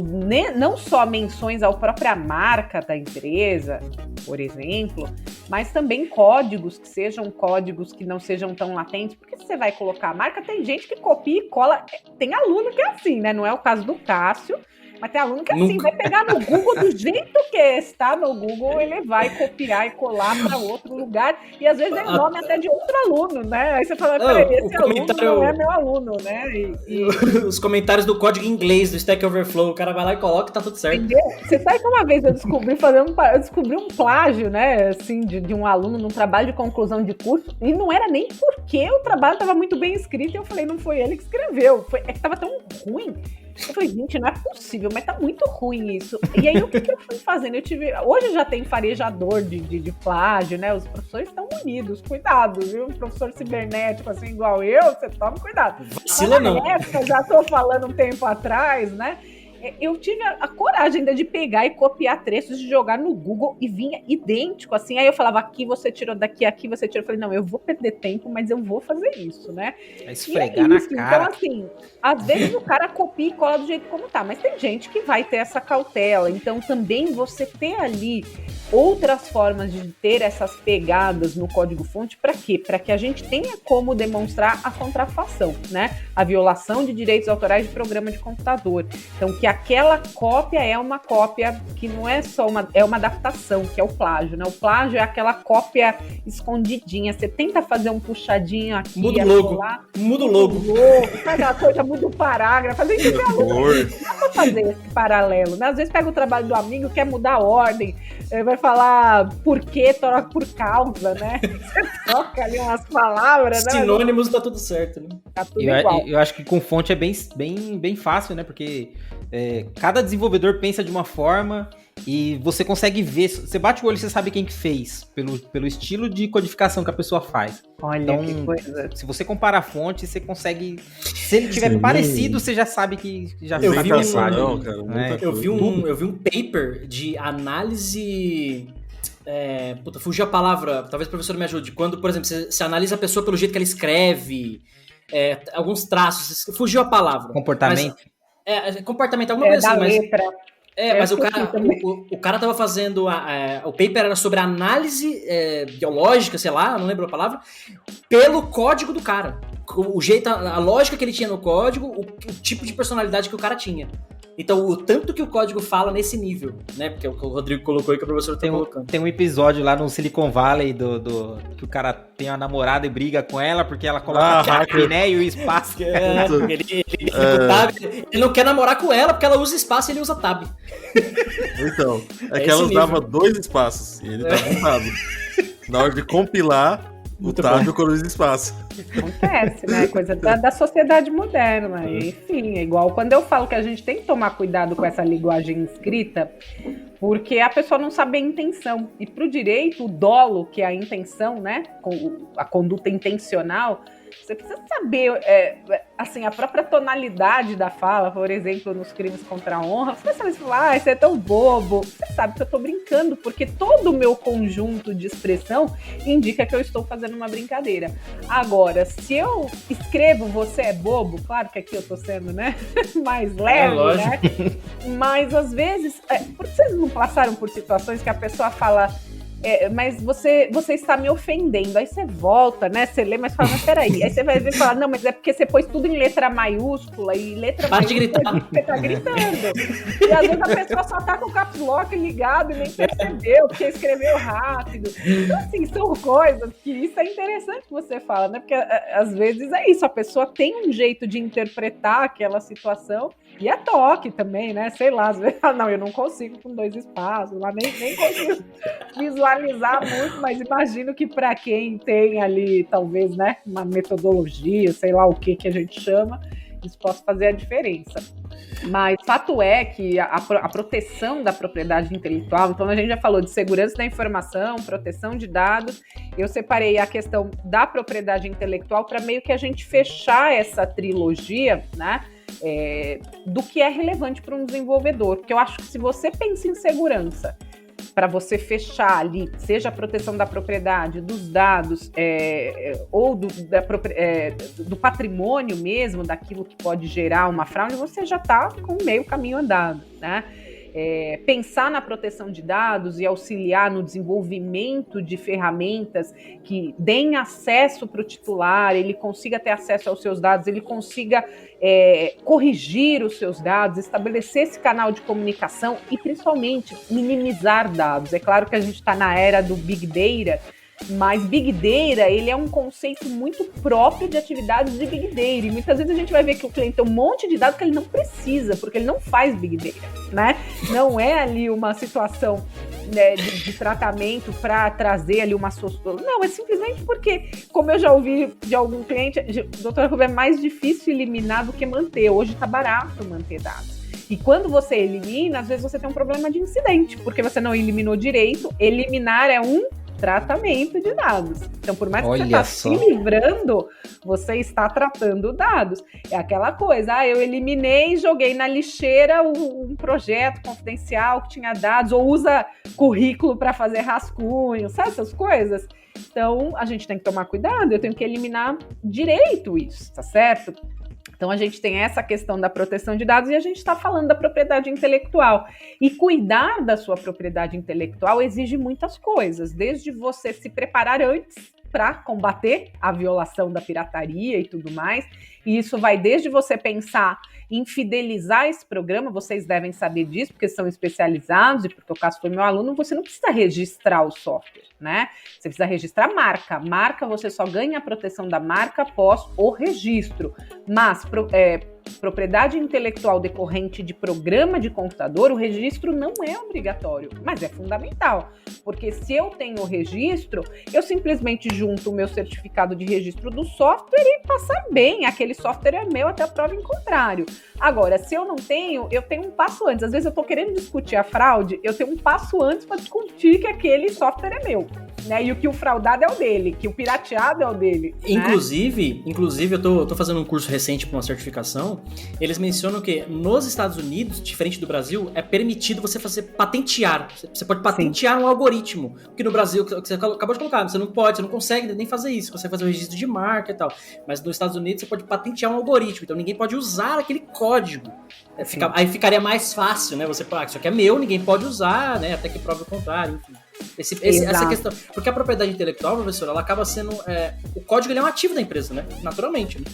não só menções à própria marca da empresa, por exemplo, mas também códigos que sejam códigos que não sejam tão latentes, porque se você vai colocar a marca, tem gente que copia e cola, tem aluno que é assim, né? Não é o caso do Cássio, mas tem aluno que assim, vai pegar no Google do jeito que está no Google, ele vai copiar e colar para outro lugar, e às vezes é o nome até de outro aluno, né? Aí você fala, peraí, esse aluno não é meu aluno, né? Os comentários do código em inglês do Stack Overflow, o cara vai lá e coloca e tá tudo certo. Entendeu? Você sabe que uma vez eu descobri um plágio, né, assim, de um aluno num trabalho de conclusão de curso, e não era nem porque o trabalho estava muito bem escrito, e eu falei, não foi ele que escreveu, é que estava tão ruim. Eu falei, gente, não é possível, mas tá muito ruim isso. E aí, o que eu fui fazendo? Hoje já tem farejador de plágio, né? Os professores estão unidos, cuidado, viu? Um professor cibernético, assim, igual eu, você toma cuidado. Vacila não. Na época, já tô falando um tempo atrás, né? Eu tive a coragem ainda de pegar e copiar trechos, de jogar no Google, e vinha idêntico, assim. Aí eu falava, aqui você tirou daqui, aqui você tirou. Eu falei, não, eu vou perder tempo, mas eu vou fazer isso, né? Vai esfregar na cara. Então, assim, às vezes o cara copia e cola do jeito como tá, mas tem gente que vai ter essa cautela. Então, também você ter ali outras formas de ter essas pegadas no código-fonte, para quê? Para que a gente tenha como demonstrar a contrafação, né? A violação de direitos autorais de programa de computador. Então, que aquela cópia é uma cópia que não é só é uma adaptação, que é o plágio, né? O plágio é aquela cópia escondidinha. Você tenta fazer um puxadinho aqui, Muda o logo. Muda o logo. Faz a coisa, muda o parágrafo. Fazer isso não dá pra fazer esse paralelo, né? Às vezes pega o trabalho do amigo, quer mudar a ordem, vai falar por quê, troca por causa, né? Você troca ali umas palavras, né? Sinônimos, tá tudo certo, né? Tá tudo igual. Eu acho que com fonte é bem fácil, né? Porque cada desenvolvedor pensa de uma forma e você consegue ver, você bate o olho e você sabe quem que fez, pelo estilo de codificação que a pessoa faz. Olha, então, que coisa. Se você compara a fonte, você consegue... Se ele tiver parecido, você já sabe que já Eu sabe vi que é um- plágio. Não, cara, muita Eu vi um paper de análise... fugiu a palavra, talvez o professor me ajude. Quando, por exemplo, você analisa a pessoa pelo jeito que ela escreve, alguns traços, fugiu a palavra. Comportamento. Comportamento, alguma coisa Da assim, mas... letra. Mas eu esqueci também. o cara tava fazendo... o paper era sobre análise biológica, sei lá, não lembro a palavra, pelo código do cara. O jeito, a lógica que ele tinha no código, o tipo de personalidade que o cara tinha. Então, o tanto que o código fala nesse nível, né? Porque é o que o Rodrigo colocou e que o professor tá colocando. Tem um episódio lá no Silicon Valley que o cara tem uma namorada e briga com ela porque ela coloca tab, né? E o espaço. Ele não quer namorar com ela porque ela usa espaço e ele usa tab. Então, é que esse ela nível. usava 2 espaços e ele tava com tab. Na hora de compilar, Muito o tab bom. economiza espaço. Acontece, né? Coisa da sociedade moderna. Enfim, é igual quando eu falo que a gente tem que tomar cuidado com essa linguagem escrita, porque a pessoa não sabe a intenção. E para o direito, o dolo, que é a intenção, né? A conduta intencional, você precisa saber, assim, a própria tonalidade da fala, por exemplo, nos crimes contra a honra. Você sabe se falar, isso é tão bobo. Você sabe que eu tô brincando, porque todo o meu conjunto de expressão indica que eu estou fazendo uma brincadeira. Agora, se eu escrevo você é bobo, claro que aqui eu tô sendo, né, mais leve, né? Mas às vezes, vocês não passaram por situações que a pessoa fala, mas você está me ofendendo. Aí você volta, né? Você lê, mas fala, mas peraí. Aí você vai ver e fala, não, mas é porque você pôs tudo em letra maiúscula e letra Para de maiúscula gritar. você tá gritando. E às vezes a pessoa só tá com o caps lock ligado e nem percebeu, porque escreveu rápido. Então, assim, são coisas que isso é interessante que você fala, né? Porque às vezes é isso, a pessoa tem um jeito de interpretar aquela situação e é toque também, né? Sei lá, às vezes, não, eu não consigo com 2 espaços, lá nem consigo visualizar muito, mas imagino que para quem tem ali, talvez, né, uma metodologia, sei lá o que a gente chama, isso possa fazer a diferença. Mas fato é que a proteção da propriedade intelectual, então a gente já falou de segurança da informação, proteção de dados, eu separei a questão da propriedade intelectual para meio que a gente fechar essa trilogia, né? Do que é relevante para um desenvolvedor, porque eu acho que se você pensa em segurança, para você fechar ali, seja a proteção da propriedade, dos dados, ou do patrimônio mesmo, daquilo que pode gerar uma fraude, você já está com meio caminho andado, né? Pensar na proteção de dados e auxiliar no desenvolvimento de ferramentas que deem acesso para o titular, ele consiga ter acesso aos seus dados, ele consiga corrigir os seus dados, estabelecer esse canal de comunicação e, principalmente, minimizar dados. É claro que a gente está na era do Big Data, mas Big Data, ele é um conceito muito próprio de atividades de Big Data, e muitas vezes a gente vai ver que o cliente tem um monte de dados que ele não precisa, porque ele não faz Big Data, né? Não é ali uma situação, né, de tratamento para trazer ali uma solução. Não, é simplesmente porque, como eu já ouvi de algum cliente, doutora Rubem, é mais difícil eliminar do que manter. Hoje está barato manter dados. E quando você elimina, às vezes você tem um problema de incidente, porque você não eliminou direito. Eliminar é um tratamento de dados. Então, por mais que você está se livrando, você está tratando dados. É aquela coisa, eu eliminei e joguei na lixeira um projeto confidencial que tinha dados, ou usa currículo para fazer rascunho, sabe essas coisas? Então, a gente tem que tomar cuidado, eu tenho que eliminar direito isso, tá certo? Então, a gente tem essa questão da proteção de dados e a gente está falando da propriedade intelectual. E cuidar da sua propriedade intelectual exige muitas coisas, desde você se preparar antes para combater a violação da pirataria e tudo mais. E isso vai desde você pensar em fidelizar esse programa, vocês devem saber disso, porque são especializados, e porque o caso foi meu aluno, você não precisa registrar o software, né? Você precisa registrar marca. Marca, você só ganha a proteção da marca após o registro. Mas propriedade intelectual decorrente de programa de computador, o registro não é obrigatório, mas é fundamental, porque se eu tenho o registro, eu simplesmente junto o meu certificado de registro do software e passar bem, aquele software é meu até a prova em contrário. Agora, se eu não tenho, eu tenho um passo antes. Às vezes eu estou querendo discutir a fraude, eu tenho um passo antes para discutir que aquele software é meu, né? E o que o fraudado é o dele, que o pirateado é o dele. Inclusive eu tô fazendo um curso recente para uma certificação. Eles mencionam que nos Estados Unidos, diferente do Brasil, é permitido você fazer patentear. Você pode patentear um algoritmo. Porque no Brasil, que você acabou de colocar, você não consegue nem fazer isso. Você fazer o registro de marca e tal. Mas nos Estados Unidos, você pode patentear um algoritmo. Então ninguém pode usar aquele código. Aí ficaria mais fácil, né? Você falar, isso aqui é meu, ninguém pode usar, né? Até que prove o contrário, enfim. Essa questão. Porque a propriedade intelectual, professora, ela acaba sendo. O código ele é um ativo da empresa, né? Naturalmente. Né?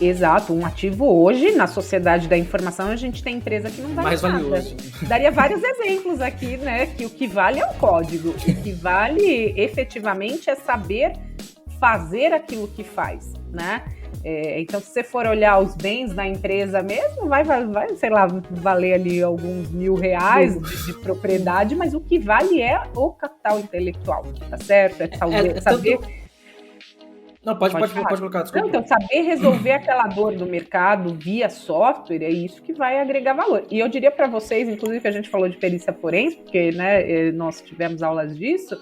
Exato. Um ativo hoje, na sociedade da informação, a gente tem empresa que não vale mais nada. Valioso. Daria vários exemplos aqui, né? Que o que vale é o código. O que vale efetivamente é saber fazer aquilo que faz, né? Então, se você for olhar os bens da empresa mesmo, vai, sei lá, valer ali alguns R$1.000 de propriedade, mas o que vale é o capital intelectual, tá certo? Saber... Não, pode colocar, desculpa. Então, saber resolver aquela dor do mercado via software é isso que vai agregar valor. E eu diria para vocês, inclusive que a gente falou de perícia forense, porque né, nós tivemos aulas disso,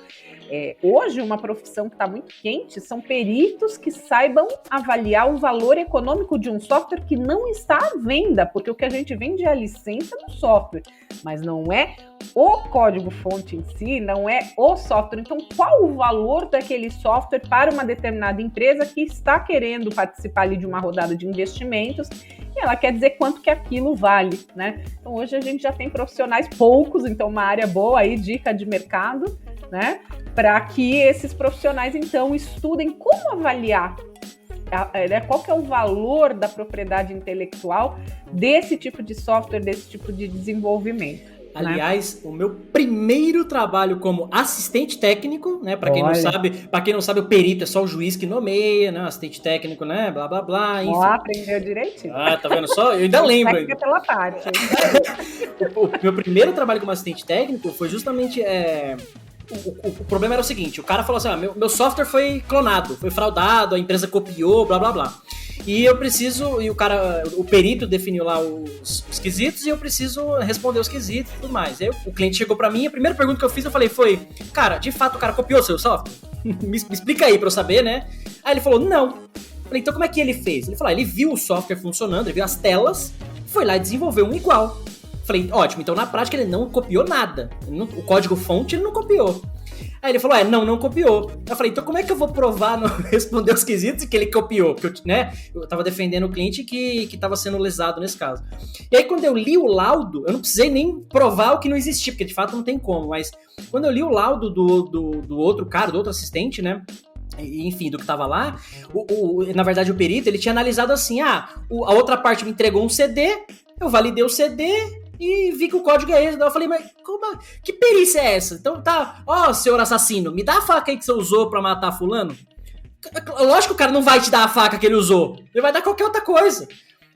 hoje uma profissão que está muito quente são peritos que saibam avaliar o valor econômico de um software que não está à venda, porque o que a gente vende é a licença do software, mas não é o código-fonte em si, não é o software. Então, qual o valor daquele software para uma determinada empresa que está querendo participar ali de uma rodada de investimentos e ela quer dizer quanto que aquilo vale, né? Então, hoje a gente já tem profissionais poucos, então uma área boa aí, dica de mercado, né? Para que esses profissionais, então, estudem como avaliar, qual que é o valor da propriedade intelectual desse tipo de software, desse tipo de desenvolvimento. Aliás, o meu primeiro trabalho como assistente técnico, né? Para quem não sabe, o perito é só o juiz que nomeia, né? Assistente técnico, né? Blá blá blá. Enfim. Ó, aprendeu direitinho. Ah, tá vendo só? Eu ainda lembro. Técnica pela parte. O meu primeiro trabalho como assistente técnico foi justamente o problema era o seguinte: o cara falou assim: meu software foi clonado, foi fraudado, a empresa copiou, blá blá blá. E eu preciso, o perito definiu lá os quesitos e eu preciso responder os quesitos e tudo mais. Aí o cliente chegou pra mim, a primeira pergunta que eu fiz, foi: cara, de fato o cara copiou seu software? me explica aí pra eu saber, né? Aí ele falou: não. Falei: então como é que ele fez? Ele falou: ele viu o software funcionando, ele viu as telas, foi lá e desenvolveu um igual. Falei: ótimo, então na prática ele não copiou nada. O código-fonte ele não copiou. Aí ele falou: não copiou. Eu falei: então como é que eu vou provar, responder os quesitos que ele copiou? Porque eu tava defendendo o cliente que tava sendo lesado nesse caso. E aí quando eu li o laudo, eu não precisei nem provar o que não existia, porque de fato não tem como, mas quando eu li o laudo do outro cara, do outro assistente, né? Enfim, do que tava lá, na verdade o perito, ele tinha analisado assim: a outra parte me entregou um CD, eu validei o CD e vi que o código é esse. Eu falei: mas que perícia é essa? Então tá, senhor assassino, me dá a faca aí que você usou pra matar fulano. Lógico que o cara não vai te dar a faca que ele usou, ele vai dar qualquer outra coisa.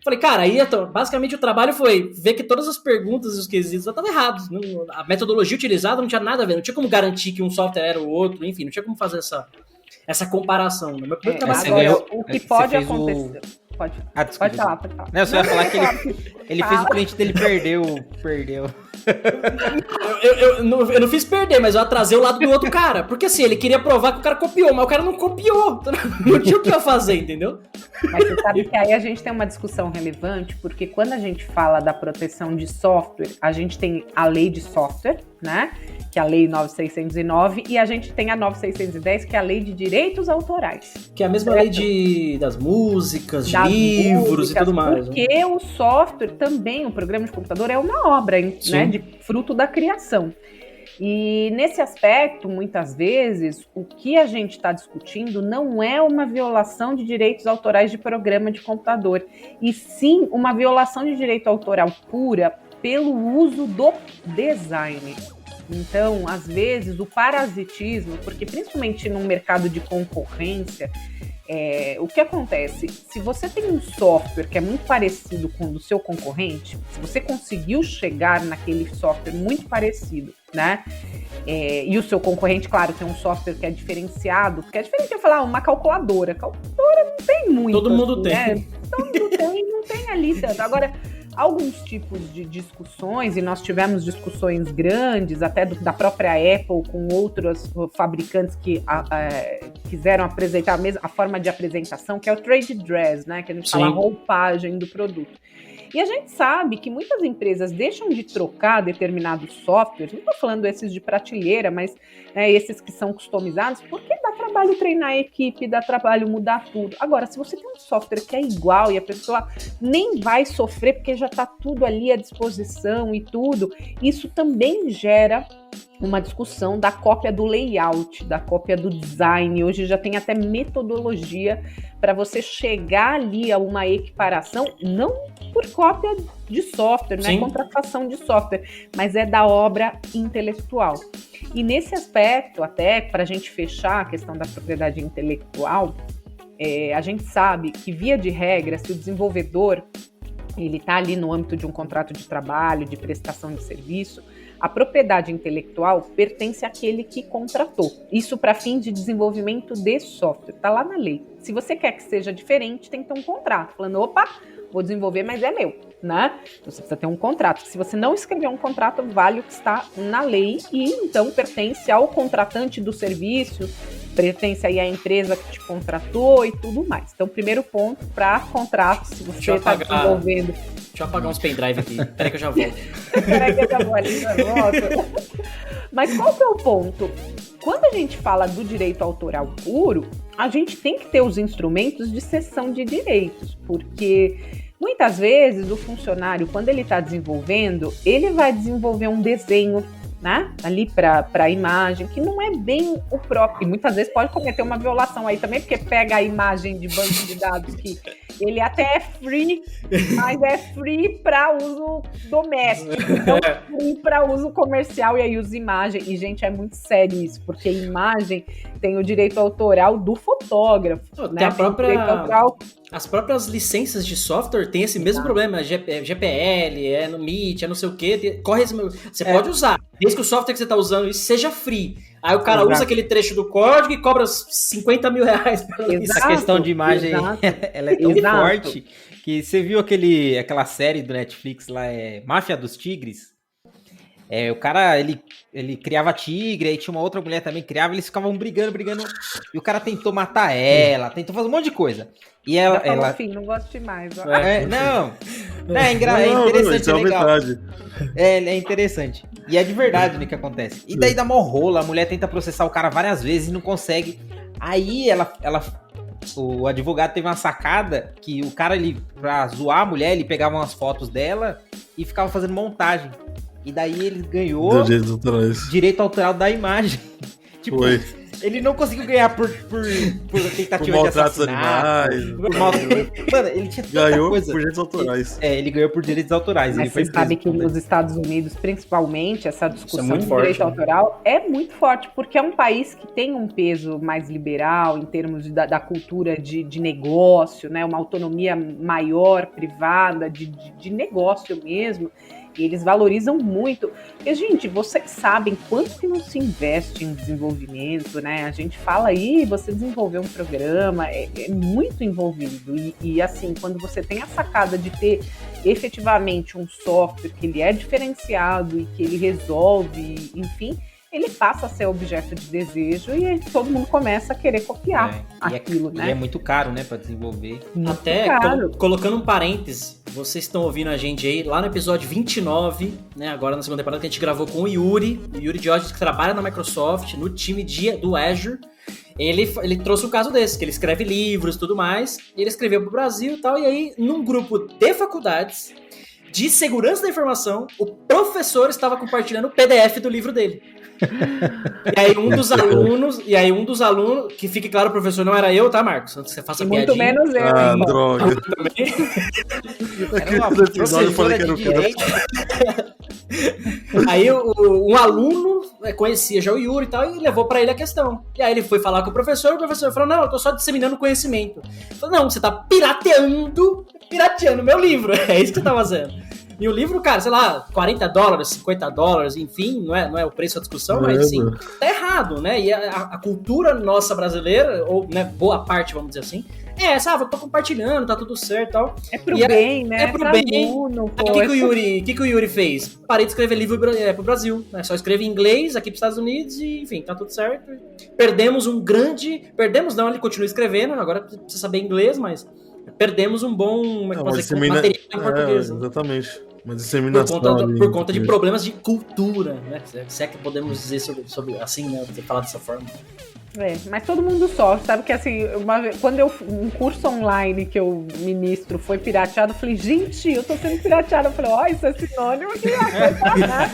Falei: cara, aí basicamente o trabalho foi ver que todas as perguntas e os quesitos estavam errados. A metodologia utilizada não tinha nada a ver, não tinha como garantir que um software era o outro, enfim, não tinha como fazer essa comparação. Meu primeiro trabalho o que pode acontecer... Pode falar. Não, eu só ia falar que ele fez o cliente dele perdeu. Eu não fiz perder, mas eu atrasei o lado do outro cara. Porque assim, ele queria provar que o cara copiou, mas o cara não copiou. Não tinha o que eu fazer, entendeu? Mas você sabe que aí a gente tem uma discussão relevante, porque quando a gente fala da proteção de software, a gente tem a lei de software, né? Que é a lei 9609, e a gente tem a 9610, que é a lei de direitos autorais. Que é a mesma lei das músicas, de livros e tudo mais. Porque o software também, o programa de computador, é uma obra, né, de fruto da criação. E nesse aspecto, muitas vezes, o que a gente está discutindo não é uma violação de direitos autorais de programa de computador, e sim uma violação de direito autoral pura pelo uso do design. Então, às vezes, o parasitismo, porque principalmente num mercado de concorrência, o que acontece? Se você tem um software que é muito parecido com o do seu concorrente, se você conseguiu chegar naquele software muito parecido, né? E o seu concorrente, claro, tem um software que é diferenciado, porque é diferente de eu falar uma calculadora. Calculadora não tem muito. Todo mundo tem. Né? Todo mundo tem, não tem ali tanto. Agora, alguns tipos de discussões, e nós tivemos discussões grandes, até da própria Apple com outros fabricantes que quiseram apresentar a forma de apresentação, que é o trade dress, né? Que a gente fala a roupagem do produto. E a gente sabe que muitas empresas deixam de trocar determinados softwares, não estou falando esses de prateleira, mas esses que são customizados, porque dá trabalho treinar a equipe, dá trabalho mudar tudo. Agora, se você tem um software que é igual e a pessoa nem vai sofrer porque já está tudo ali à disposição e tudo, isso também gera uma discussão da cópia do layout, da cópia do design. Hoje já tem até metodologia para você chegar ali a uma equiparação, não por cópia de software, não é contrafação de software, mas é da obra intelectual. E nesse aspecto, até para a gente fechar a questão da propriedade intelectual, a gente sabe que, via de regra, se o desenvolvedor ele está ali no âmbito de um contrato de trabalho, de prestação de serviço, a propriedade intelectual pertence àquele que contratou. Isso para fim de desenvolvimento de software. Está lá na lei. Se você quer que seja diferente, tem que ter um contrato. Falando, opa, vou desenvolver, mas é meu, né? Então você precisa ter um contrato. Se você não escrever um contrato, vale o que está na lei e então pertence ao contratante do serviço, pertence aí à empresa que te contratou e tudo mais. Então, primeiro ponto para contrato, se você está desenvolvendo... Deixa eu apagar uns pendrive aqui. Peraí que eu já volto. Peraí que eu já vou ali, já volto. Mas qual que é o ponto? Quando a gente fala do direito autoral puro, a gente tem que ter os instrumentos de cessão de direitos, porque muitas vezes o funcionário, quando ele está desenvolvendo, ele vai desenvolver um desenho, né? Ali para a imagem, que não é bem o próprio. E muitas vezes pode cometer uma violação aí também, porque pega a imagem de banco de dados que ele até é free, mas é free para uso doméstico, não free para uso comercial, e aí usa imagem. E, gente, é muito sério isso, porque imagem tem o direito autoral do fotógrafo, né? As próprias licenças de software têm esse mesmo problema, GPL, é no Meet, é não sei o quê, você pode usar, desde que o software que você está usando isso seja free. Aí o cara usa aquele trecho do código e cobra 50 mil reais. Essa questão de imagem, ela é tão forte que você viu aquela série do Netflix lá, Máfia dos Tigres? O cara, ele criava tigre, aí tinha uma outra mulher também que criava, eles ficavam brigando, e o cara tentou matar ela, tentou fazer um monte de coisa. E ela... Enfim, não gosto de mais. É interessante, é legal. É interessante. E é de verdade o que acontece. E daí dá mó rola, a mulher tenta processar o cara várias vezes e não consegue. Aí o advogado teve uma sacada que o cara, pra zoar a mulher, ele pegava umas fotos dela e ficava fazendo montagem. E daí ele ganhou direito autoral da imagem. Tipo, ele não conseguiu ganhar por tentativa de assassinato. Mano, ele tinha tanta ganhou coisa. Por direitos autorais. Ele ganhou por direitos autorais. Mas você sabe que nos Estados Unidos, principalmente, essa discussão de direito autoral é muito forte, porque é um país que tem um peso mais liberal em termos da cultura de negócio, né? Uma autonomia maior, privada, de negócio mesmo. E eles valorizam muito. Porque, gente, vocês sabem quanto que não se investe em desenvolvimento, né? A gente fala aí, você desenvolveu um programa, é muito envolvido. E, assim, quando você tem a sacada de ter efetivamente um software que ele é diferenciado e que ele resolve, enfim, ele passa a ser objeto de desejo e aí todo mundo começa a querer copiar aquilo, né? E é muito caro, né, para desenvolver. Até colocando um parêntese, vocês estão ouvindo a gente aí, lá no episódio 29, né, agora na segunda temporada, que a gente gravou com o Yuri Diógenes, que trabalha na Microsoft, no time do Azure. Ele trouxe um caso desse, que ele escreve livros e tudo mais, e ele escreveu pro Brasil e tal, e aí, num grupo de faculdades de segurança da informação, o professor estava compartilhando o PDF do livro dele. E aí um dos alunos, que fique claro, o professor não era eu, tá, Marcos? Antes que você faça muito piadinha. Muito menos eu. Droga. Era uma professora de direito. Aí um aluno conhecia já o Yuri e tal, e levou pra ele a questão. E aí ele foi falar com o professor falou, não, eu tô só disseminando conhecimento. Ele falou, não, você tá pirateando meu livro, é isso que você tá fazendo. E o livro, cara, sei lá, $40, $50, enfim, não é o preço da discussão, mas assim, tá errado, né? E a cultura nossa brasileira, ou né, boa parte, vamos dizer assim, eu tô compartilhando, tá tudo certo e tal. É pro bem, né? É pro bem. Aluno, o que o Yuri fez? Parei de escrever livro pro Brasil, né? Só escrevo em inglês aqui pros Estados Unidos e, enfim, tá tudo certo. Perdemos, não, ele continua escrevendo, agora precisa saber inglês, mas perdemos um bom material em português. Exatamente. Uma disseminação. Por conta de problemas de cultura, né? Se é que podemos dizer sobre assim, né? Falar dessa forma. Mas todo mundo sofre, sabe que assim, quando um curso online que eu ministro foi pirateado, eu falei, gente, eu tô sendo pirateado. Eu falei, isso é sinônimo que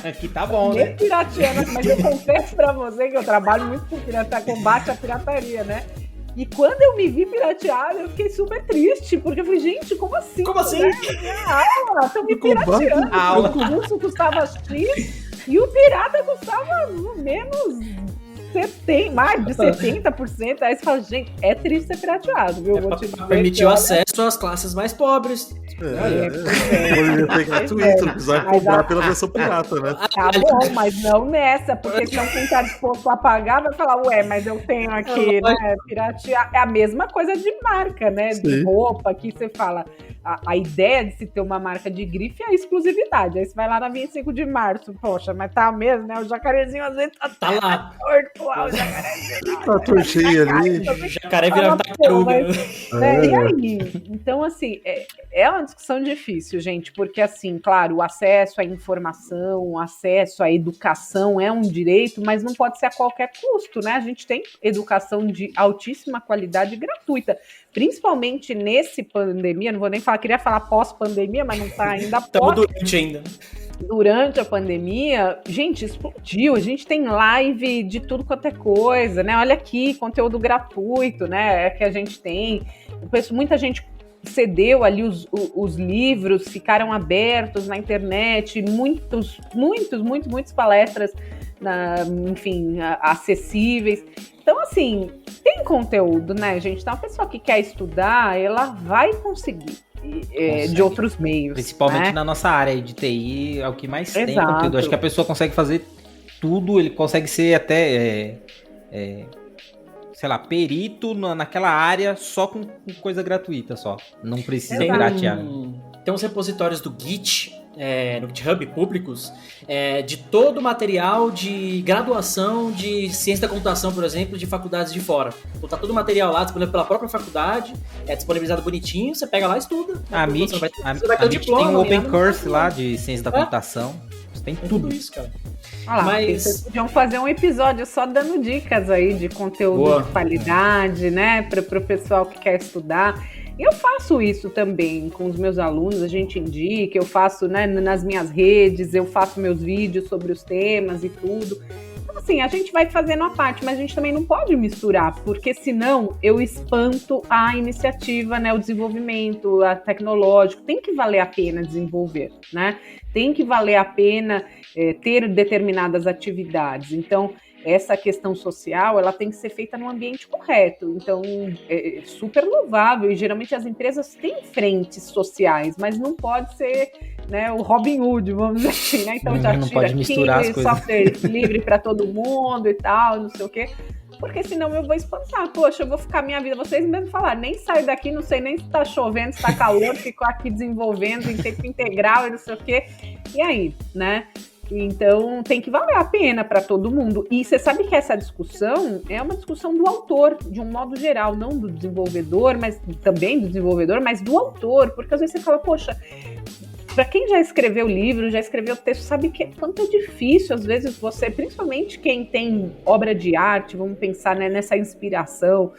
aqui tá bom, nem né? pirateando, mas eu confesso pra você que eu trabalho muito com combate à pirataria, né? E quando eu me vi pirateada, eu fiquei super triste, porque eu falei, gente, como assim? Como assim? Minha aula, estão me pirateando. O curso custava X e o pirata custava menos mais de 70%. Aí você fala, gente, é triste ser pirateado, viu? Permitiu acesso às classes mais pobres. Poderia ter gratuito, não precisava comprar pela versão pirata, né? Tá bom, mas não nessa, porque senão quem tá disposto a pagar vai falar, mas eu tenho aqui, né, piratear. É a mesma coisa de marca, né? De Sim. roupa, que você fala, a ideia de se ter uma marca de grife é a exclusividade. Aí você vai lá na 25 de março, poxa, mas tá mesmo, né? O jacarezinho às vezes tá lá. Torto lá, o jacarezinho. Tá tortinho ali. O jacaré vira tartaruga. E aí? Então, assim, é uma discussão difícil, gente, porque, assim, claro, o acesso à informação, o acesso à educação é um direito, mas não pode ser a qualquer custo, né? A gente tem educação de altíssima qualidade gratuita, principalmente nesse pandemia, não vou nem falar queria falar pós-pandemia, mas não tá ainda Estamos pós. durante ainda. Durante a pandemia, gente, explodiu. A gente tem live de tudo quanto é coisa, né? Olha aqui, conteúdo gratuito, né? Que a gente tem. Eu penso, muita gente cedeu ali os livros, ficaram abertos na internet, muitas palestras, enfim, acessíveis. Então, assim, tem conteúdo, né, gente? Então, a pessoa que quer estudar, ela vai conseguir. De outros meios. Principalmente né? na nossa área de TI, é o que mais tem Exato. conteúdo. Acho que a pessoa consegue fazer tudo, ele consegue ser até, sei lá, perito naquela área só com coisa gratuita só. Não precisa piratear. Tem uns repositórios do Git, no GitHub públicos, de todo o material de graduação de ciência da computação, por exemplo, de faculdades de fora. Então, tá todo o material lá disponível pela própria faculdade, disponibilizado bonitinho, você pega lá e estuda. A MIT diploma, tem um open course lá de ciência da computação. Tem tudo isso, cara. Olha lá, vocês podiam fazer um episódio só dando dicas aí de conteúdo de qualidade, né, para o pessoal que quer estudar. Eu faço isso também com os meus alunos, a gente indica, eu faço, né, nas minhas redes, eu faço meus vídeos sobre os temas e tudo. Então, assim, a gente vai fazendo a parte, mas a gente também não pode misturar, porque senão eu espanto a iniciativa, né, o desenvolvimento tecnológico. Tem que valer a pena desenvolver, né? Tem que valer a pena ter determinadas atividades. Então, essa questão social, ela tem que ser feita no ambiente correto. Então, é super louvável. E geralmente as empresas têm frentes sociais, mas não pode ser, né, o Robin Hood, vamos dizer assim, né? Então já não tira pode misturar aqui, as coisas. software livre para todo mundo e tal, não sei o quê. Porque senão eu vou espantar. Poxa, eu vou ficar minha vida. Vocês mesmo falaram, nem saio daqui, não sei nem se tá chovendo, se tá calor, fico aqui desenvolvendo em tempo integral e não sei o quê. E aí, né? Então, tem que valer a pena para todo mundo. E você sabe que essa discussão é uma discussão do autor, de um modo geral, não do desenvolvedor, mas também do desenvolvedor, mas do autor. Porque às vezes você fala, poxa, para quem já escreveu livro, já escreveu texto, sabe que quanto é difícil, às vezes, você, principalmente quem tem obra de arte, vamos pensar, né, nessa inspiração.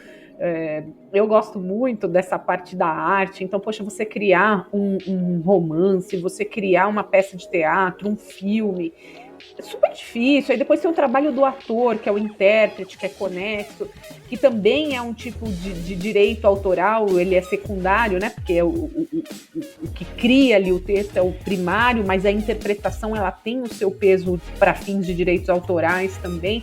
Eu gosto muito dessa parte da arte. Então, poxa, você criar um romance, você criar uma peça de teatro, um filme, é super difícil. Aí depois tem o trabalho do ator, que é o intérprete, que é conexo, que também é um tipo de direito autoral, ele é secundário, né? Porque o que cria ali o texto é o primário, mas a interpretação ela tem o seu peso para fins de direitos autorais também.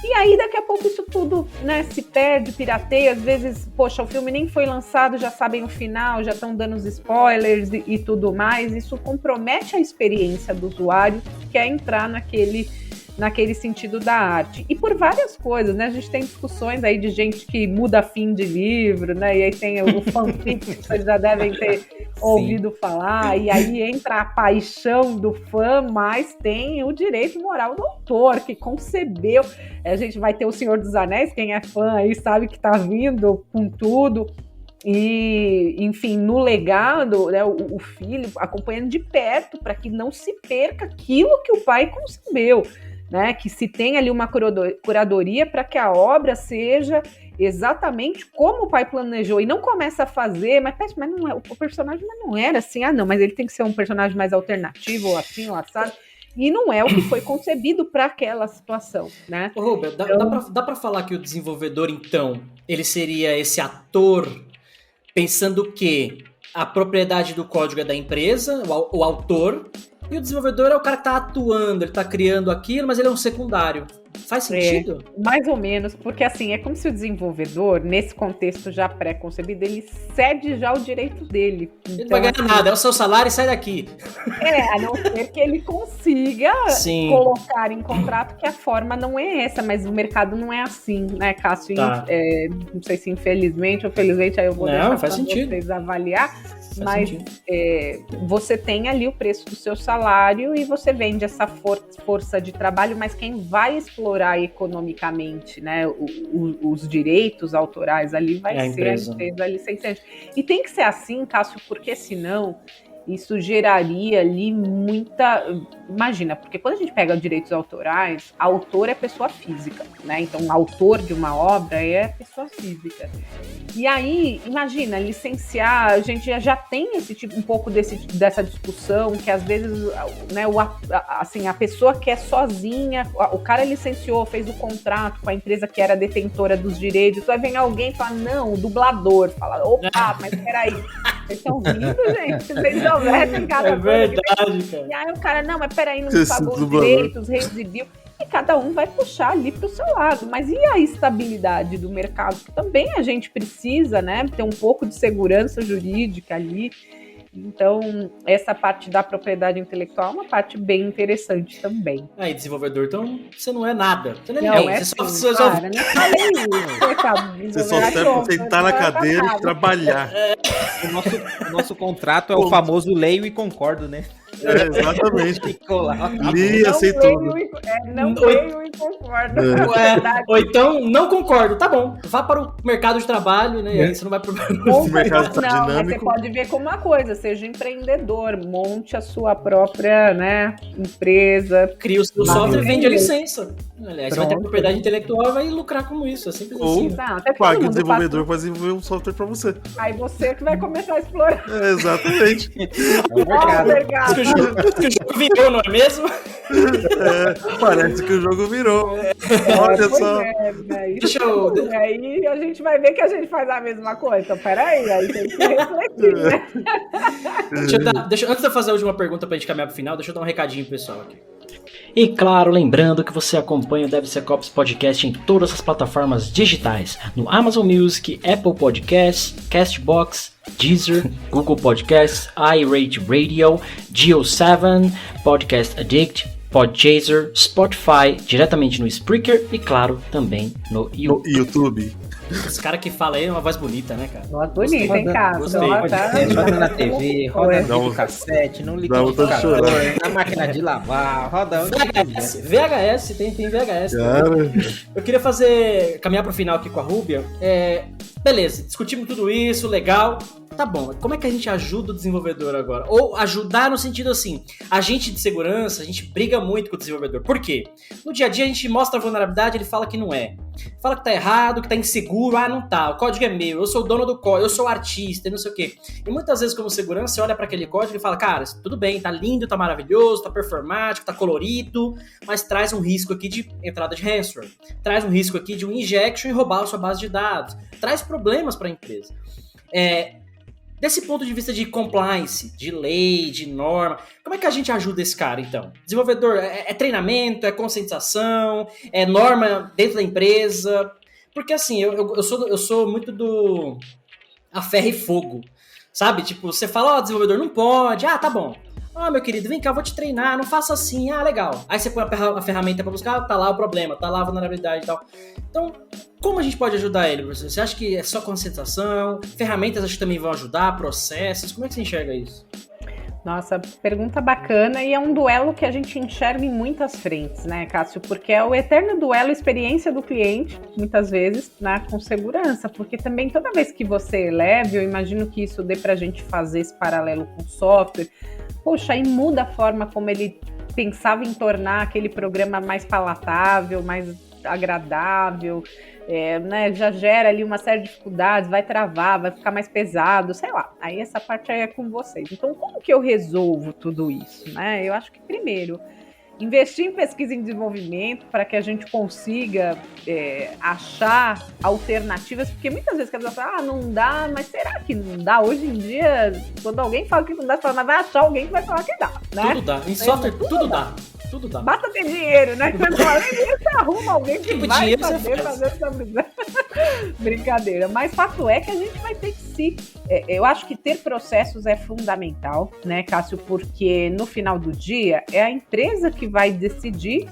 E aí, daqui a pouco, isso tudo, né, se perde, pirateia. Às vezes, poxa, o filme nem foi lançado, já sabem o final, já estão dando os spoilers e tudo mais. Isso compromete a experiência do usuário que quer entrar naquele sentido da arte. E por várias coisas, né? A gente tem discussões aí de gente que muda fim de livro, né? E aí tem o fanfic, que vocês já devem ter ouvido falar, e aí entra a paixão do fã, mas tem o direito moral do autor, que concebeu. A gente vai ter o Senhor dos Anéis, quem é fã aí sabe que tá vindo com tudo. E, enfim, no legado, né, o filho acompanhando de perto para que não se perca aquilo que o pai concebeu, né? Que se tenha ali uma curadoria para que a obra seja exatamente como o pai planejou e não começa a fazer, mas não é, o personagem não era assim, mas ele tem que ser um personagem mais alternativo, ou assim, ou assado. E não é o que foi concebido para aquela situação, né? Ô, Robert, dá para falar que o desenvolvedor, então, ele seria esse ator pensando que a propriedade do código é da empresa, o autor, e o desenvolvedor é o cara que tá atuando, ele tá criando aquilo, mas ele é um secundário. Faz sentido? Mais ou menos, porque assim, é como se o desenvolvedor, nesse contexto já pré-concebido, ele cede já o direito dele. Ele não vai ganhar nada, é o seu salário e sai daqui. A não ser que ele consiga colocar em contrato que a forma não é essa, mas o mercado não é assim, né, Cássio? Tá. Não sei se infelizmente ou felizmente, aí eu vou deixar para vocês avaliar. Mas você tem ali o preço do seu salário e você vende essa força de trabalho, mas quem vai explorar economicamente, né, os direitos autorais ali vai ser a empresa licensante. E tem que ser assim, Cássio, porque senão isso geraria ali muita... Imagina, porque quando a gente pega direitos autorais, autor é pessoa física, né? Então, o autor de uma obra é pessoa física. E aí, imagina, licenciar, a gente já tem esse tipo, um pouco dessa discussão, que às vezes, né, assim, a pessoa que é sozinha, o cara licenciou, fez o contrato com a empresa que era detentora dos direitos, aí vem alguém e fala, não, o dublador, fala, opa, mas peraí, vocês estão vindo, gente? Vocês não vestem cada É verdade, cara. E aí o cara, não, mas peraí, não me pagou os direitos, reexibiu. E cada um vai puxar ali para o seu lado. Mas e a estabilidade do mercado? Que também a gente precisa, né? Ter um pouco de segurança jurídica ali. Então, essa parte da propriedade intelectual é uma parte bem interessante também. Aí, desenvolvedor, então você não é nada. Você não é Não, ninguém. é Você só... cara, não falei isso. Você só serve sentar na cadeira e trabalhar. O nosso contrato é o famoso leio e concordo, né? Exatamente. Ficou lá. Li, aceitou. Não leio e concordo. Ou então, não concordo. Tá bom, vá para o mercado de trabalho, né? E aí você não vai pro... O mercado tá Não, mas você dinâmico. pode ver como uma coisa, seja empreendedor, monte a sua própria, né, empresa. Cria o seu software e vende a Beleza. licença. Aliás, você vai ter propriedade intelectual e vai lucrar com isso. É simples Ou assim. Exato, é todo pague o mundo desenvolvedor para desenvolver um software para você. Aí você que vai começar a explorar Exatamente. o mercado. Diz que o jogo virou, não é mesmo? Parece que o jogo virou. Olha Pois só. né? Isso Deixa eu- tudo. Aí a gente vai ver que a gente faz a mesma coisa. Então, peraí, aí tem que refletir, né? Antes de eu fazer a última pergunta pra gente caminhar pro final, deixa eu dar um recadinho pro pessoal aqui. E claro, lembrando que você acompanha o DevSecOps Podcast em todas as plataformas digitais, no Amazon Music, Apple Podcasts, Castbox, Deezer, Google Podcasts, iRate Radio, Geo7, Podcast Addict, Podchaser, Spotify, diretamente no Spreaker e claro, também no No YouTube. YouTube. Esse cara que fala aí é uma voz bonita, né, cara? Nossa, bonita, hein, cara? Gostei. Roda na TV, roda Dá um- no cassete, no dá liquidificador, vontade de chorar. na máquina de lavar, roda onde VHS, tem VHS. Cara, Eu queria caminhar pro final aqui com a Rúbia. Beleza, discutimos tudo isso, legal. Tá bom, como é que a gente ajuda o desenvolvedor agora? Ou ajudar no sentido assim, a gente de segurança, a gente briga muito com o desenvolvedor. Por quê? No dia a dia a gente mostra a vulnerabilidade, ele fala que não é. Fala que tá errado, que tá inseguro, não tá, o código é meu, eu sou o dono do código, eu sou o artista e não sei o quê. E muitas vezes como segurança, você olha pra aquele código e fala, cara, tudo bem, tá lindo, tá maravilhoso, tá performático, tá colorido, mas traz um risco aqui de entrada de ransomware, traz um risco aqui de um injection e roubar a sua base de dados, traz problemas pra empresa. Desse ponto de vista de compliance, de lei, de norma, como é que a gente ajuda esse cara, então? Desenvolvedor, é treinamento, é conscientização, é norma dentro da empresa? Porque assim, eu sou muito do a ferro e fogo, sabe? Tipo, você fala, desenvolvedor, não pode, tá bom. Meu querido, vem cá, eu vou te treinar, não faça assim, legal. Aí você põe a ferramenta pra buscar, tá lá o problema, tá lá a vulnerabilidade e tal. Então, como a gente pode ajudar ele, professor? Você acha que é só conscientização? Ferramentas acho que também vão ajudar, processos? Como é que você enxerga isso? Nossa, pergunta bacana, e é um duelo que a gente enxerga em muitas frentes, né, Cássio? Porque é o eterno duelo, experiência do cliente, muitas vezes, né, com segurança, porque também toda vez que você eleve, eu imagino que isso dê pra gente fazer esse paralelo com o software, poxa, aí muda a forma como ele pensava em tornar aquele programa mais palatável, mais agradável, né, já gera ali uma série de dificuldades, vai travar, vai ficar mais pesado, sei lá. Aí essa parte aí é com vocês. Então, como que eu resolvo tudo isso, né? Eu acho que, primeiro, investir em pesquisa e desenvolvimento para que a gente consiga achar alternativas, porque muitas vezes a pessoa fala, não dá, mas será que não dá? Hoje em dia, quando alguém fala que não dá, você fala, mas vai achar alguém que vai falar que dá, né? Tudo dá. Em software, tudo dá. Tudo dá. Basta ter dinheiro, né? Você arruma alguém que Tipo, vai dinheiro saber você faz. fazer essa brincadeira. Mas fato é que a gente vai ter que eu acho que ter processos é fundamental, né, Cássio? Porque no final do dia é a empresa que vai decidir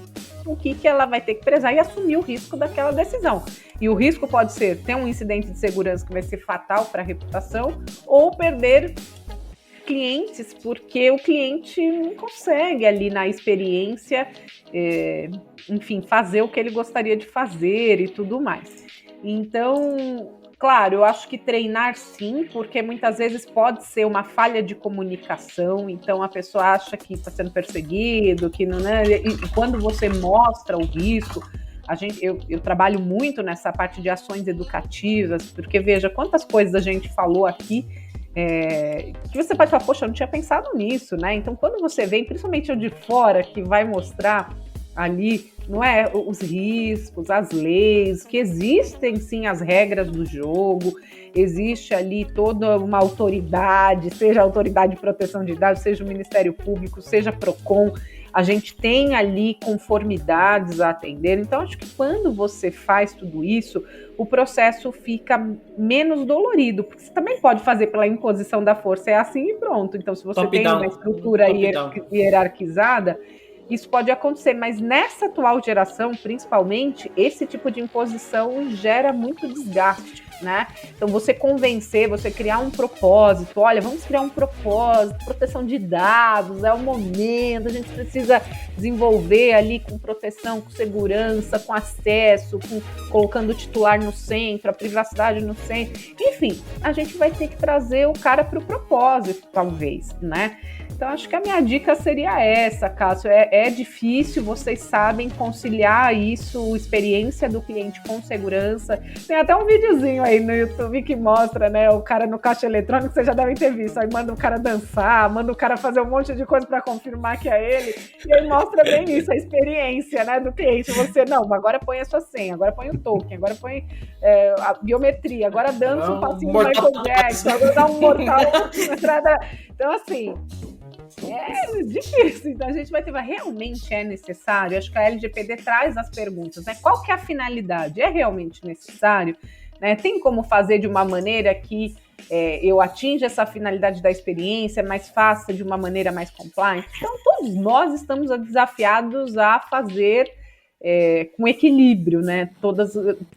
o que ela vai ter que prezar e assumir o risco daquela decisão. E o risco pode ser ter um incidente de segurança que vai ser fatal para a reputação ou perder clientes, porque o cliente não consegue ali na experiência, enfim, fazer o que ele gostaria de fazer e tudo mais. Então, Claro, eu acho que treinar sim, porque muitas vezes pode ser uma falha de comunicação, então a pessoa acha que está sendo perseguido, que não, né? E quando você mostra o risco, eu trabalho muito nessa parte de ações educativas, porque veja quantas coisas a gente falou aqui, que você pode falar, poxa, eu não tinha pensado nisso, né? Então quando você vem, principalmente o de fora, que vai mostrar ali, não é, os riscos, as leis, que existem sim as regras do jogo, existe ali toda uma autoridade, seja a autoridade de proteção de dados, seja o Ministério Público, seja a Procon, a gente tem ali conformidades a atender, então acho que quando você faz tudo isso, o processo fica menos dolorido, porque você também pode fazer pela imposição da força, é assim e pronto, então se você tem uma estrutura hierarquizada, isso pode acontecer, mas nessa atual geração, principalmente, esse tipo de imposição gera muito desgaste, né? Então, você convencer, você criar um propósito, olha, vamos criar um propósito, proteção de dados, é o momento, a gente precisa desenvolver ali com proteção, com segurança, com acesso, colocando o titular no centro, a privacidade no centro, enfim, a gente vai ter que trazer o cara para o propósito, talvez, né? Então, acho que a minha dica seria essa, Cássio. É difícil, vocês sabem conciliar isso, experiência do cliente com segurança. Tem até um videozinho aí no YouTube que mostra, né, o cara no caixa eletrônico, vocês já devem ter visto. Aí manda o cara dançar, manda o cara fazer um monte de coisa para confirmar que é ele. E aí mostra bem isso, a experiência, né, do cliente. Você, não, agora põe a sua senha, agora põe o token, agora põe a biometria, agora dança um passinho do Michael Jackson, agora dá um mortal. Então, assim... É difícil, então a gente vai ter, realmente é necessário? Acho que a LGPD traz as perguntas, né? Qual que é a finalidade? É realmente necessário? Né? Tem como fazer de uma maneira que eu atinja essa finalidade da experiência, mas faça de uma maneira mais compliant? Então todos nós estamos desafiados a fazer com equilíbrio, né?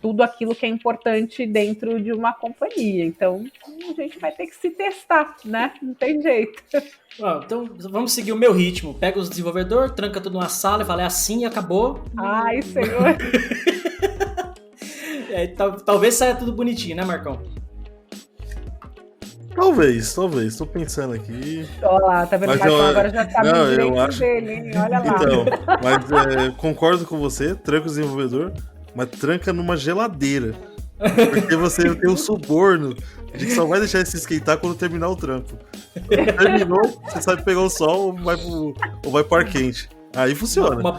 Tudo aquilo que é importante dentro de uma companhia. Então a gente vai ter que se testar, né? Não tem jeito. Então vamos seguir o meu ritmo. Pega os desenvolvedores, tranca tudo numa sala e fala, é assim e acabou. Ai, senhor. Talvez saia tudo bonitinho, né, Marcão? Talvez. Tô pensando aqui. Olha lá, tá vendo? O Marcão agora já tá no dele, hein? Olha lá. Então, mas concordo com você, tranca o desenvolvedor, mas tranca numa geladeira. Porque você tem um suborno. A gente só vai deixar ele se esquentar quando terminar o trampo. Terminou, você sabe pegar o sol ou vai pro ar quente. Aí funciona. Uma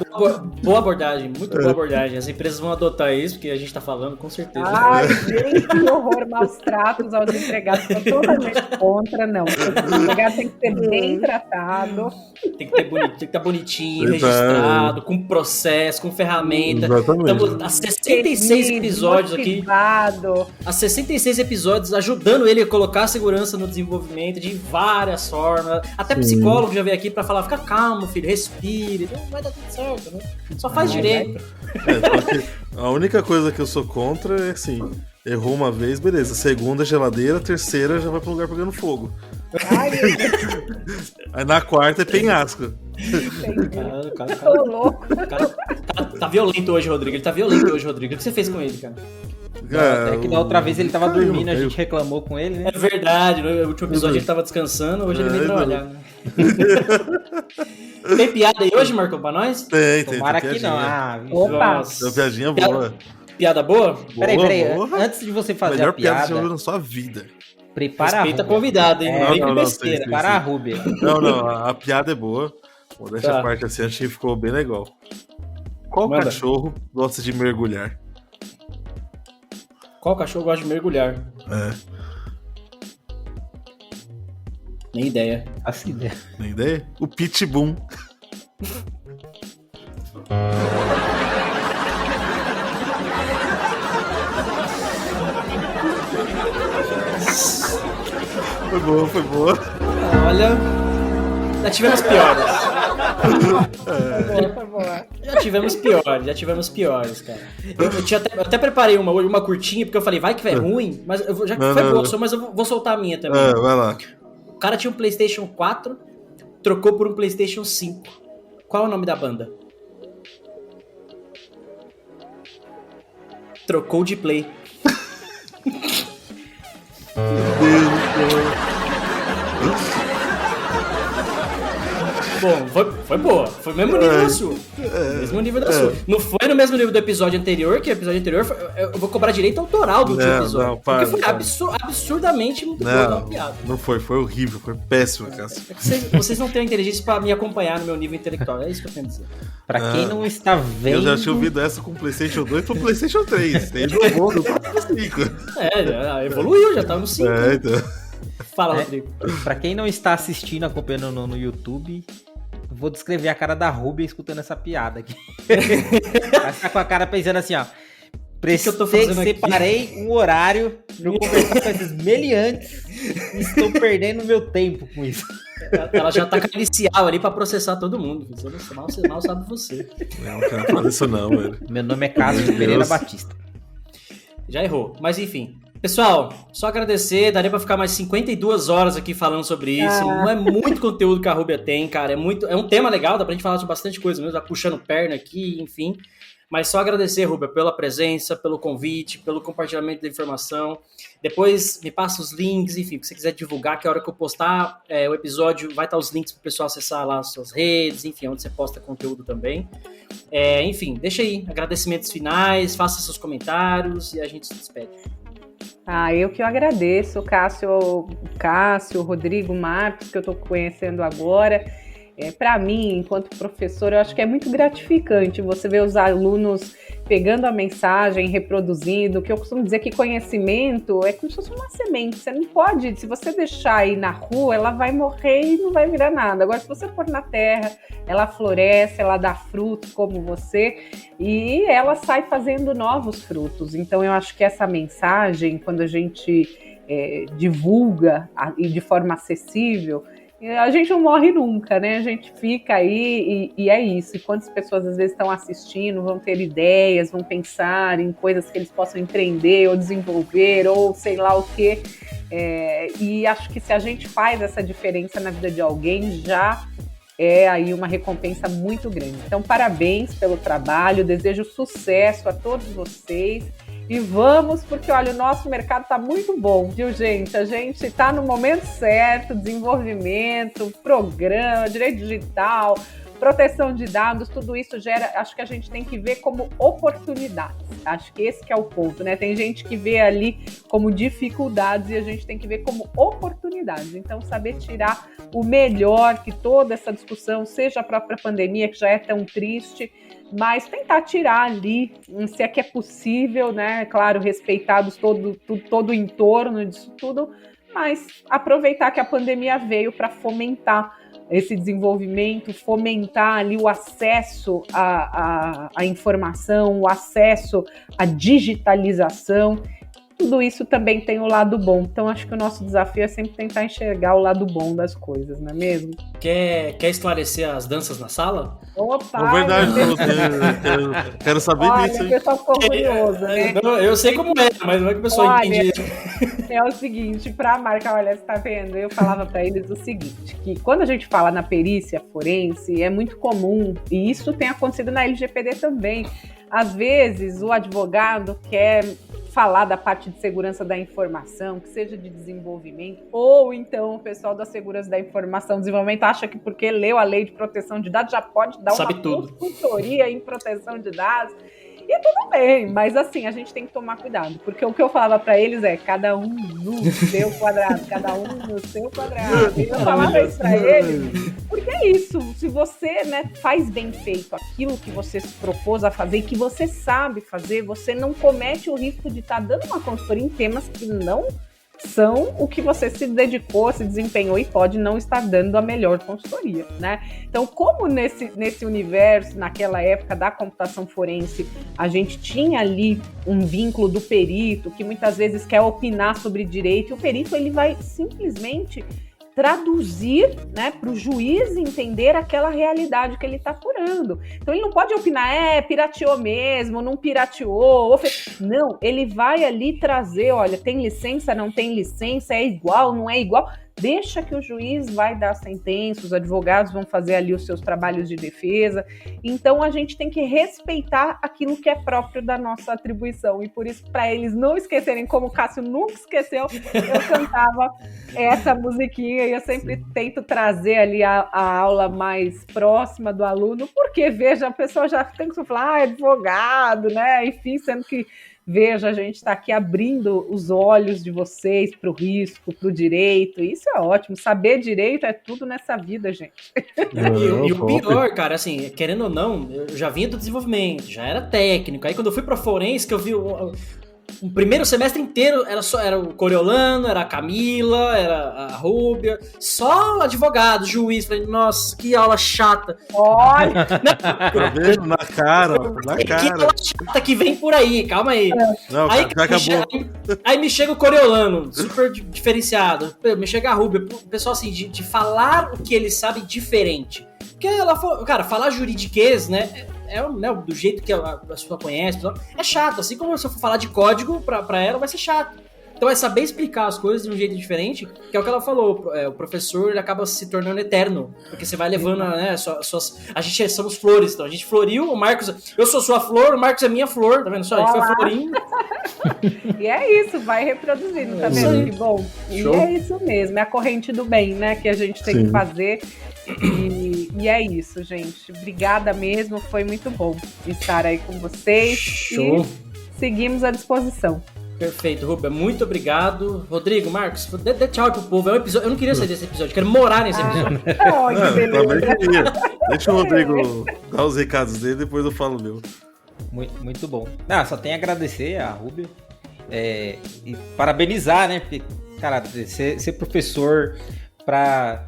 boa abordagem, muito boa abordagem. As empresas vão adotar isso, porque a gente tá falando, com certeza. Ai, gente, que horror, maus tratos aos empregados. Tô totalmente contra, não. O empregado tem que ser bem tratado. Tem que estar bonitinho, registrado, com processo, com ferramenta. Exatamente. Estamos há 66 episódios motivado. aqui. Há 66 episódios ajudando ele a colocar a segurança no desenvolvimento de várias formas. Até psicólogo já veio aqui pra falar, fica calmo, filho, respire. Não vai dar tudo certo, né? Só faz direito. A única coisa que eu sou contra é assim, errou uma vez, beleza. Segunda, geladeira, terceira já vai pro lugar pegando fogo. Ai, aí na quarta é penhasco. Tô louco. O cara tá violento hoje, Rodrigo. Ele tá violento hoje, Rodrigo. O que você fez com ele, cara? É que da outra vez ele tava dormindo, a gente reclamou com ele, né? É verdade, no último episódio ele tava descansando, hoje ele veio trabalhar, né? Tem piada aí hoje, Marcão, pra nós? Tem. Tomara que não. Opa! Uma piadinha boa. Piada boa? Peraí. Antes de você fazer melhor a piada... piada que você ouviu na sua vida. Prepara Respeita a convidada, hein? Não vem com besteira. Prepara a Rúbia. Não, a piada é boa. Modéstia à parte assim, acho que ficou bem legal. Qual cachorro gosta de mergulhar? Qual cachorro gosta de mergulhar? Nem ideia. Assim, né? Nem ideia? O Pitbull. Foi boa. Olha, já tivemos piores. Foi boa. Já tivemos piores, cara. Eu até preparei uma curtinha, porque eu falei, vai que é ruim, mas foi boa, mas eu vou soltar a minha também. Vai lá. O cara tinha um PlayStation 4, trocou por um PlayStation 5. Qual é o nome da banda? Trocou de play. Bom, foi boa. Foi o mesmo nível da sua. Mesmo nível da sua. Não foi no mesmo nível do episódio anterior, que o episódio anterior eu vou cobrar direito autoral do último episódio. Não, porque foi absurdamente muito boa aquela piada. Não foi horrível, foi péssimo, cara. Vocês não têm a inteligência pra me acompanhar no meu nível intelectual, é isso que eu quero dizer. Pra quem não está vendo... Eu já tinha ouvido essa com o PlayStation 2 pro PlayStation 3. Tem jogou no 5. Já evoluiu, já tá no 5. Então. Fala, Rodrigo. Pra quem não está assistindo, acompanhando no YouTube, vou descrever a cara da Rúbia escutando essa piada aqui. Vai ficar com a cara pensando assim, ó. Separei um horário pra eu conversar com esses meliantes e estou perdendo meu tempo com isso. Ela já tá com a inicial ali pra processar todo mundo. Você mal sabe você. Não, cara, não fala isso não, velho. Meu nome é Cássio Pereira Batista. Já errou, mas enfim. Pessoal, só agradecer, daria pra ficar mais 52 horas aqui falando sobre isso. Não é muito conteúdo que a Rúbia tem, cara. É um tema legal, dá pra gente falar sobre bastante coisa mesmo, tá puxando perna aqui, enfim. Mas só agradecer, Rúbia, pela presença, pelo convite, pelo compartilhamento da informação. Depois me passa os links, enfim, se você quiser divulgar, que a hora que eu postar o episódio, vai estar os links pro pessoal acessar lá as suas redes, enfim, onde você posta conteúdo também. Enfim, deixa aí agradecimentos finais, faça seus comentários e a gente se despede. Eu que eu agradeço, Cássio, Rodrigo, Marcos, que eu estou conhecendo agora. Para mim, enquanto professora, eu acho que é muito gratificante você ver os alunos pegando a mensagem, reproduzindo, que eu costumo dizer que conhecimento é como se fosse uma semente. Você não pode, se você deixar aí na rua, ela vai morrer e não vai virar nada. Agora, se você pôr na terra, ela floresce, ela dá frutos como você, e ela sai fazendo novos frutos. Então, eu acho que essa mensagem, quando a gente divulga e de forma acessível, a gente não morre nunca, né? A gente fica aí e é isso. E quantas pessoas às vezes estão assistindo, vão ter ideias, vão pensar em coisas que eles possam empreender ou desenvolver ou sei lá o quê. E acho que se a gente faz essa diferença na vida de alguém, já é aí uma recompensa muito grande. Então, parabéns pelo trabalho, desejo sucesso a todos vocês. E vamos, porque olha, o nosso mercado está muito bom, viu, gente? A gente está no momento certo, desenvolvimento, programa, direito digital, proteção de dados, tudo isso gera, acho que a gente tem que ver como oportunidades. Acho que esse que é o ponto, né? Tem gente que vê ali como dificuldades e a gente tem que ver como oportunidades. Então, saber tirar o melhor que toda essa discussão, seja a própria pandemia, que já é tão triste, mas tentar tirar ali, se é que é possível, né? Claro, respeitados todo o entorno disso tudo, mas aproveitar que a pandemia veio para fomentar esse desenvolvimento, fomentar ali o acesso à informação, o acesso à digitalização. Tudo isso também tem o lado bom. Então, acho que o nosso desafio é sempre tentar enxergar o lado bom das coisas, não é mesmo? Quer esclarecer as danças na sala? Opa! É verdade, quero saber disso. Olha, o pessoal ficou curioso, né? Eu sei como é, mas não é que o pessoal entende. É o seguinte, para marcar, olha, você tá vendo? Eu falava para eles o seguinte, que quando a gente fala na perícia forense, é muito comum, e isso tem acontecido na LGPD também. Às vezes, o advogado quer falar da parte de segurança da informação, que seja de desenvolvimento, ou então o pessoal da segurança da informação, desenvolvimento, acha que porque leu a lei de proteção de dados já pode dar uma consultoria em proteção de dados. E tudo bem, mas assim, a gente tem que tomar cuidado, porque o que eu falava para eles é cada um no seu quadrado, cada um no seu quadrado. E eu falava isso para eles, porque é isso, se você, né, faz bem feito aquilo que você se propôs a fazer e que você sabe fazer, você não comete o risco de estar dando uma consultoria em temas que não são o que você se dedicou, se desempenhou e pode não estar dando a melhor consultoria, né? Então, como nesse universo, naquela época da computação forense, a gente tinha ali um vínculo do perito, que muitas vezes quer opinar sobre direito, e o perito ele vai simplesmente traduzir, né, para o juiz entender aquela realidade que ele está apurando. Então, ele não pode opinar, pirateou mesmo, não pirateou. Não, ele vai ali trazer, olha, tem licença, não tem licença, é igual, não é igual. deixa que o juiz vai dar a sentença, os advogados vão fazer ali os seus trabalhos de defesa. Então a gente tem que respeitar aquilo que é próprio da nossa atribuição. E por isso, para eles não esquecerem, como o Cássio nunca esqueceu, eu cantava essa musiquinha e eu sempre tento trazer ali a aula mais próxima do aluno, porque, veja, a pessoa já tem que falar, advogado, né? Enfim, sendo que, veja, a gente está aqui abrindo os olhos de vocês para o risco, para o direito. Isso é ótimo. Saber direito é tudo nessa vida, gente. E o pior, cara, assim, querendo ou não, eu já vinha do desenvolvimento, já era técnico. Aí quando eu fui para forense, que eu vi o primeiro semestre inteiro era o Coriolano, era a Camila, era a Rúbia, só advogado, juiz. Falei, nossa, que aula chata. Olha! Tá vendo? Na cara. Que aula chata que vem por aí, calma aí. Não, Aí, já acabou. aí me chega o Coriolano, super diferenciado. Me chega a Rúbia, o pessoal assim, de falar o que eles sabem diferente. Porque ela falou, cara, falar juridiquês, né? Né, do jeito que a pessoa conhece, é chato. Assim como se eu for falar de código pra ela, vai ser chato. Então é saber explicar as coisas de um jeito diferente, que é o que ela falou. O professor, ele acaba se tornando eterno, porque você vai levando, né, a gente somos flores, então a gente floriu, o Marcos, eu sou sua flor, o Marcos é minha flor, tá vendo só? A gente foi florindo. E é isso, vai reproduzindo, tá vendo? Que bom. Show. E é isso mesmo, é a corrente do bem, né, que a gente tem que fazer. E é isso, gente. Obrigada mesmo, foi muito bom estar aí com vocês. Show. E seguimos à disposição. Perfeito, Rúbia, muito obrigado. Rodrigo, Marcos, dê tchau pro povo. É um episódio, eu não queria sair desse episódio, eu quero morar nesse episódio. Que beleza. Também queria. Deixa o Rodrigo dar os recados dele, depois eu falo o meu. Muito bom. Só tenho a agradecer a Rúbia e parabenizar, né? Porque, cara, ser professor para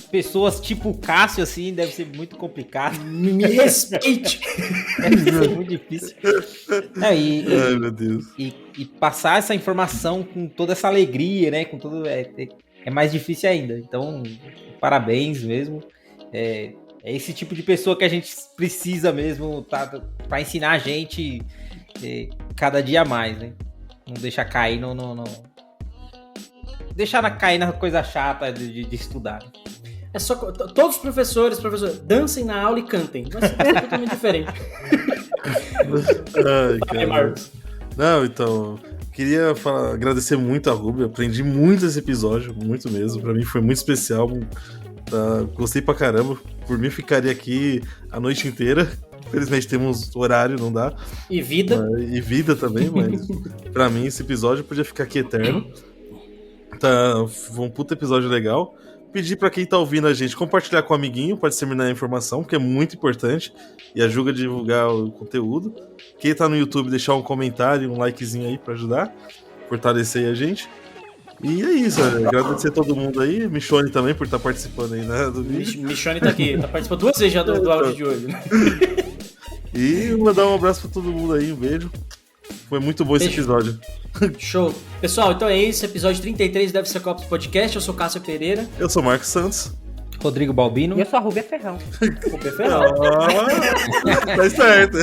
pessoas tipo o Cássio, assim, deve ser muito complicado. Me respeite! Deve ser muito difícil. Ai, meu Deus. E passar essa informação com toda essa alegria, né? Com tudo, é mais difícil ainda. Então, parabéns mesmo. É esse tipo de pessoa que a gente precisa mesmo para ensinar a gente cada dia mais, né? Não deixar cair deixar cair na coisa chata de estudar. É só todos os professores, dancem na aula e cantem. Vai ser totalmente diferente. Ai, Marcos. Não, então, queria agradecer muito a Rúbia. Aprendi muito esse episódio, muito mesmo. Pra mim foi muito especial. Gostei pra caramba. Por mim, ficaria aqui a noite inteira. Infelizmente temos horário, não dá. E vida. E vida também, mas pra mim esse episódio podia ficar aqui eterno. Foi um puta episódio legal. Pedir pra quem tá ouvindo a gente compartilhar com o amiguinho pra disseminar a informação, que é muito importante e ajuda a divulgar o conteúdo. Quem tá no YouTube, deixar um comentário, um likezinho aí pra ajudar, fortalecer a gente. E é isso, agradecer a todo mundo aí, Michone também por estar participando aí, né, do vídeo. Michone tá aqui, participando 2 vezes já do áudio de hoje. E mandar um abraço pra todo mundo aí, um beijo. Foi muito bom esse episódio. Show. Pessoal, então é isso. Episódio 33 do DevSecOps Podcast. Eu sou Cássio Pereira. Eu sou Marcos Santos. Rodrigo Balbino. E eu sou a Rúbia Ferrão. Rúbia Ferrão. Tá certo.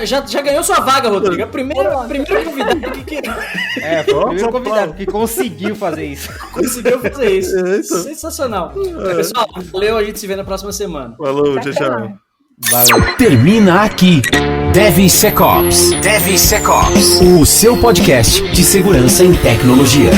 Já ganhou sua vaga, Rodrigo. A primeira convidada que... foi o primeiro convidado que conseguiu fazer isso. Conseguiu fazer isso. Sensacional. Pessoal, valeu. A gente se vê na próxima semana. Falou, tchau. Valeu. Termina aqui DevSecOps, o seu podcast de segurança em tecnologia.